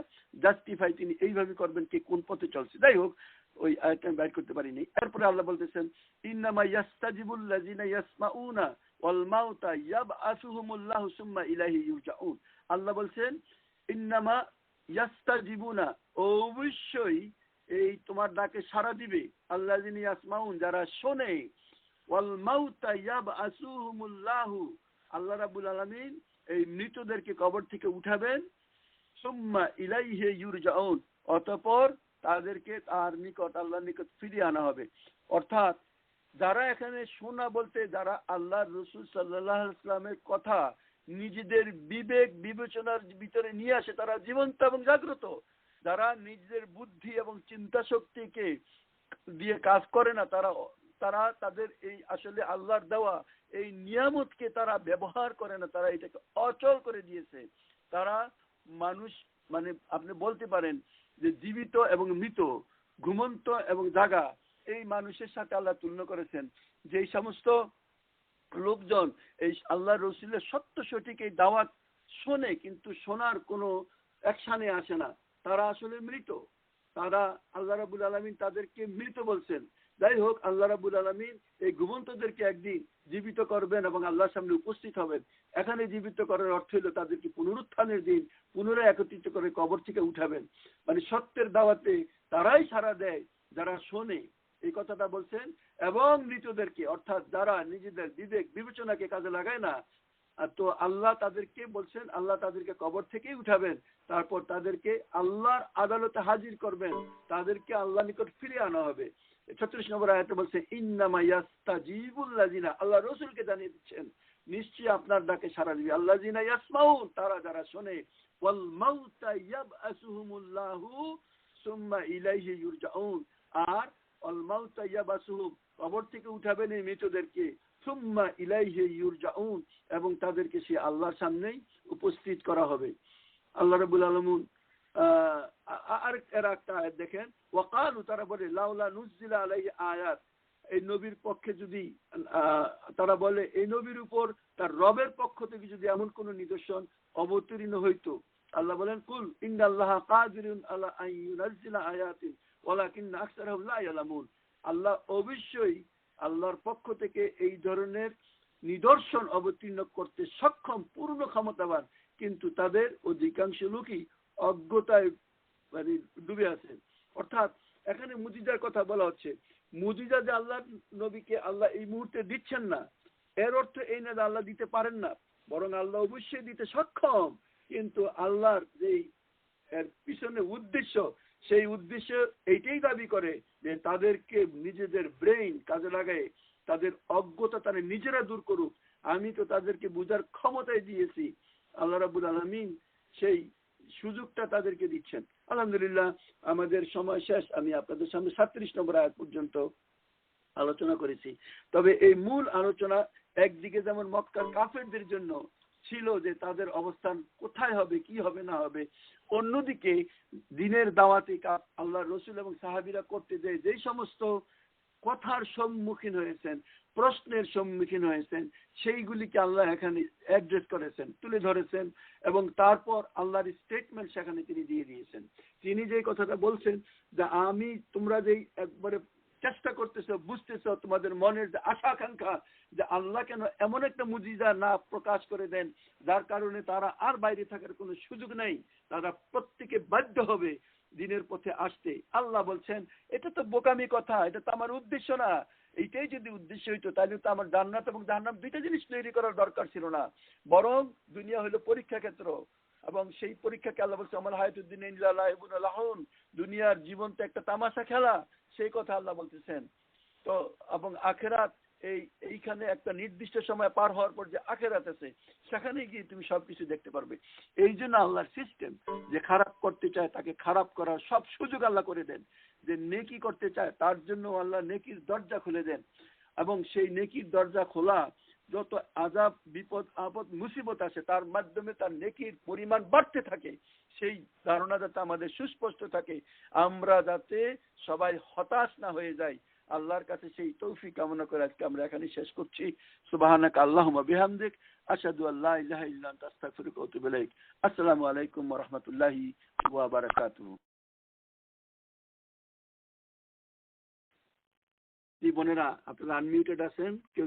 জাস্টিফাই তিনি এইভাবে করবেন কে কোন পথে চলছে। যাই হোক, ওই আয়াতটা আমি বাইর করতে পারিনি। এরপরে আল্লাহ বলতেছেন, ইন্নামা ইয়াস্তাজিবুল লাযিনা ইয়াসমাউনা ওয়াল মাউতা ইয়াবআসুহুমুল্লাহু সুম্মা ইলাইহি ইউরজাউন। আল্লাহ বলছেন ইন্নামা ইয়াস্তাজিবুনা, অবশ্যই এই তোমার ডাকে সাড়া দিবে, আল্লাযিনা ইয়াসমাউন, যারা শোনে, ওয়াল মাউতা ইয়াবআসুহুমুল্লাহু, আল্লাহ রাব্বুল আলামিন এই মৃতদেরকে কবর থেকে উঠাবেন, সুম্মা ইলাইহি ইউরজাউন, অতঃপর তাদেরকে তার নিকট আল্লাহর নিকট ফিরিয়ে আনা হবে। অর্থাৎ যারা এখানে শোনা বলতে যারা আল্লাহর রাসূল সাল্লাল্লাহু আলাইহি ওয়াসাল্লামের কথা নিজেদের বিবেক বিবেচনার ভিতরে নিয়ে আসে, তারা জীবন্ত এবং জাগ্রত। যারা নিজেদের বুদ্ধি এবং চিন্তা শক্তিকে দিয়ে কাজ করে না, তারা তাদের এই আসলে আল্লাহর দেওয়া এই নিয়ামতকে তারা ব্যবহার করে না, তারা এটাকে অচল করে দিয়েছে। তারা মানুষ মানে আপনি বলতে পারেন যে জীবিত এবং মৃত, ঘুমন্ত এবং জাগা, এই মানুষের সাথে আল্লাহ তুলনা করেছেন। যে সমস্ত লোকজন এই আল্লাহ রসুলের সত্য সঠিক এই দাওয়াত শোনে কিন্তু শোনার কোনো অ্যাকশনে আসে না, তারা আসলে মৃত। তারা আল্লাহ রাব্বুল আলামিন তাদেরকে মৃত বলছেন। যাই হোক, আল্লাহ রাব্বুল আলামিন এই ঘুমন্তদেরকে একদিন জীবিত করবেন এবং আল্লাহর সামনে উপস্থিত হবেন। এখানে জীবিত করার অর্থ হলো তাদেরকে পুনরুত্থানের দিন পুনরায় একত্রিত করে কবর থেকে উঠাবেন। মানে সত্যের দাওয়াতে তারাই সাড়া দেয় যারা শোনে, এই কথাটা বলছেন। এবং মৃতদেরকে, অর্থাৎ যারা নিজেদের বিবেক বিবেচনাকে কাজে লাগায় না, তো আল্লাহ তাদেরকে বলছেন আল্লাহ তাদেরকে কবর থেকেই উঠাবেন, তারপর তাদেরকে আল্লাহর আদালতে হাজির করবেন, তাদেরকে আল্লাহ নিকট ফিরিয়ে আনা হবে। 36 নম্বর আয়াতে বলছে ইন্নামা ইয়াস্তাজিবুল লাযিনা, আল্লাহ রাসূলকে জানিয়ে দিচ্ছেন নিশ্চয়ই আপনার ডাকে সাড়া দিবে আল্লাযিনা ইয়াসমাউন, তারা যারা শোনে, ওয়াল মাউতা ইয়াবআসুহুমুল্লাহু সুম্মা ইলাইহি ইউরজাউন, আর ওয়াল মাউতা ইয়াবআসুহুম, কবর থেকে উঠাবেন এই মৃতদেরকে, সুম্মা ইলাইহি ইউরজাউন, এবং তাদেরকে সে আল্লাহর সামনেই উপস্থিত করা হবে। আল্লাহ রাব্বুল আলামিন আর একটা আয়াত দেখেন, ওয়াকালু, তারা বলে লাউলা নুজিলা আলাইহি আয়াত, এই নবীর পক্ষে যদি তারা বলে এই নবীর উপর তার রবের পক্ষ থেকে যদি এমন কোন নিদর্শন অবতীর্ণ হইতো। আল্লাহ বলেন কুল ইন্নাল্লাহা কাদিরুন আলা আন ইউনাজ্জিলা আয়াতিন ওয়ালাকিন্না আকসারহুম লা ইয়ালামুন, আল্লাহ অবশ্যই আল্লাহর পক্ষ থেকে এই ধরনের নিদর্শন অবতীর্ণ করতে সক্ষম, পূর্ণ ক্ষমতাবান, কিন্তু তাদের অধিকাংশ লোকই অজ্ঞতায় মানে ডুবে আছে। অর্থাৎ এখানে মুজিজার কথা বলা হচ্ছে। মুজিজা যে আল্লাহ নবীকে আল্লাহ এই মুহূর্তে দিচ্ছেন না, এর অর্থ এই না যে আল্লাহ দিতে পারেন না, বরং আল্লাহ অবশ্যই দিতে সক্ষম, কিন্তু আল্লাহর যেই এর পিছনে উদ্দেশ্য সেই উদ্দেশ্য এইটাই দাবি করে যে তাদেরকে নিজেদের ব্রেইন কাজে লাগায় তাদের অজ্ঞতা তারা নিজেরা দূর করুক। আমি তো তাদেরকে বুঝার ক্ষমতাই দিয়েছি। আল্লাহ রাব্বুল আলামিন সেই সুযোগটা তাদেরকে দিচ্ছেন। আলহামদুলিল্লাহ, আমাদের সময় শেষ। আমি আপনাদের সামনে 37 নম্বর আয়াত পর্যন্ত আলোচনা করেছি। তবে এই মূল আলোচনা একদিকে যেমন মক্কার কাফেরদের জন্য ছিল যে তাদের অবস্থান কোথায় হবে, কি হবে না হবে, অন্যদিকে দিনের দাওয়াতি কাজ আল্লাহ রসুল এবং সাহাবীরা করতে যেই সমস্ত কথার সম্মুখীন হয়েছেন, প্রশ্নের সম্মুখীন হয়েছেন, সেইগুলিকে আল্লাহ এখানে অ্যাড্রেস করেছেন, তুলে ধরেছেন এবং তারপর আল্লাহর স্টেটমেন্ট সেখানে তিনি দিয়ে দিয়েছেন। তিনি যে কথাটা বলছেন যে আমি তোমরা যেই একবারে চেষ্টা করতেছো, বুঝতেছো তোমাদের মনের যে আশা আকাঙ্ক্ষা যে আল্লাহ কেন এমন একটা মুজিজা না প্রকাশ করে দেন যার কারণে তারা আর বাইরে থাকার কোনো সুযোগ নেই, তারা প্রত্যেকে বাধ্য হবে দিনের পথে আসতে। আল্লাহ বলছেন এটা তো বোকামি কথা, এটা তো আমার উদ্দেশ্য না। এইটাই যদি উদ্দেশ্য হইতো তাহলে তো আমার জান্নাত এবং জাহান্নাম দুইটা জিনিস তৈরি করার দরকার ছিল না। বরং দুনিয়া হলো পরীক্ষা ক্ষেত্র এবং সেই পরীক্ষাকে আল্লাহ বলছে আমার হায়াতুদ্দিন ইল্লা লাইবুন লাহুন, দুনিয়ার জীবন তো একটা তামাশা খেলা, সেই কথা আল্লাহ বলতেছেন। তো এবং আখেরাত এইখানে একটা নির্দিষ্ট সময় পার হওয়ার পর যে আখেরাত আছে সেখানে গিয়ে তুমি সবকিছু দেখতে পারবে। এই জন্য আল্লাহর সিস্টেম, যে খারাপ করতে চায় তাকে খারাপ করার সব সুযোগ আল্লাহ করে দেন, যে নেকি করতে চায় তার জন্য আল্লাহ নেকির দরজা খুলে দেন এবং সেই নেকির দরজা খোলা যত আযাব বিপদ আপদ মুসিবত আসে তার মাধ্যমে তার নেকির পরিমাণ বাড়তে থাকে। সেই ধারণা যাতে আমাদের সুস্পষ্ট থাকে, আমরা যাতে সবাই হতাশ না হয়ে যাই, আল্লাহর কাছে সেই তৌফিক কামনা করে আজকে আমরা এখানে শেষ করছি। সুবহানাকা আল্লাহুম্মা বিহামদিক আশহাদু আল্লা ইলাহা ইল্লা আনতা আস্তাগফিরুকা ওয়া আতুবু ইলাইক। আসসালামু আলাইকুম ওয়া রাহমাতুল্লাহি ওয়া বারাকাতুহু। বোনেরা, আপনারা আনমিউটেড আছেন, কেউ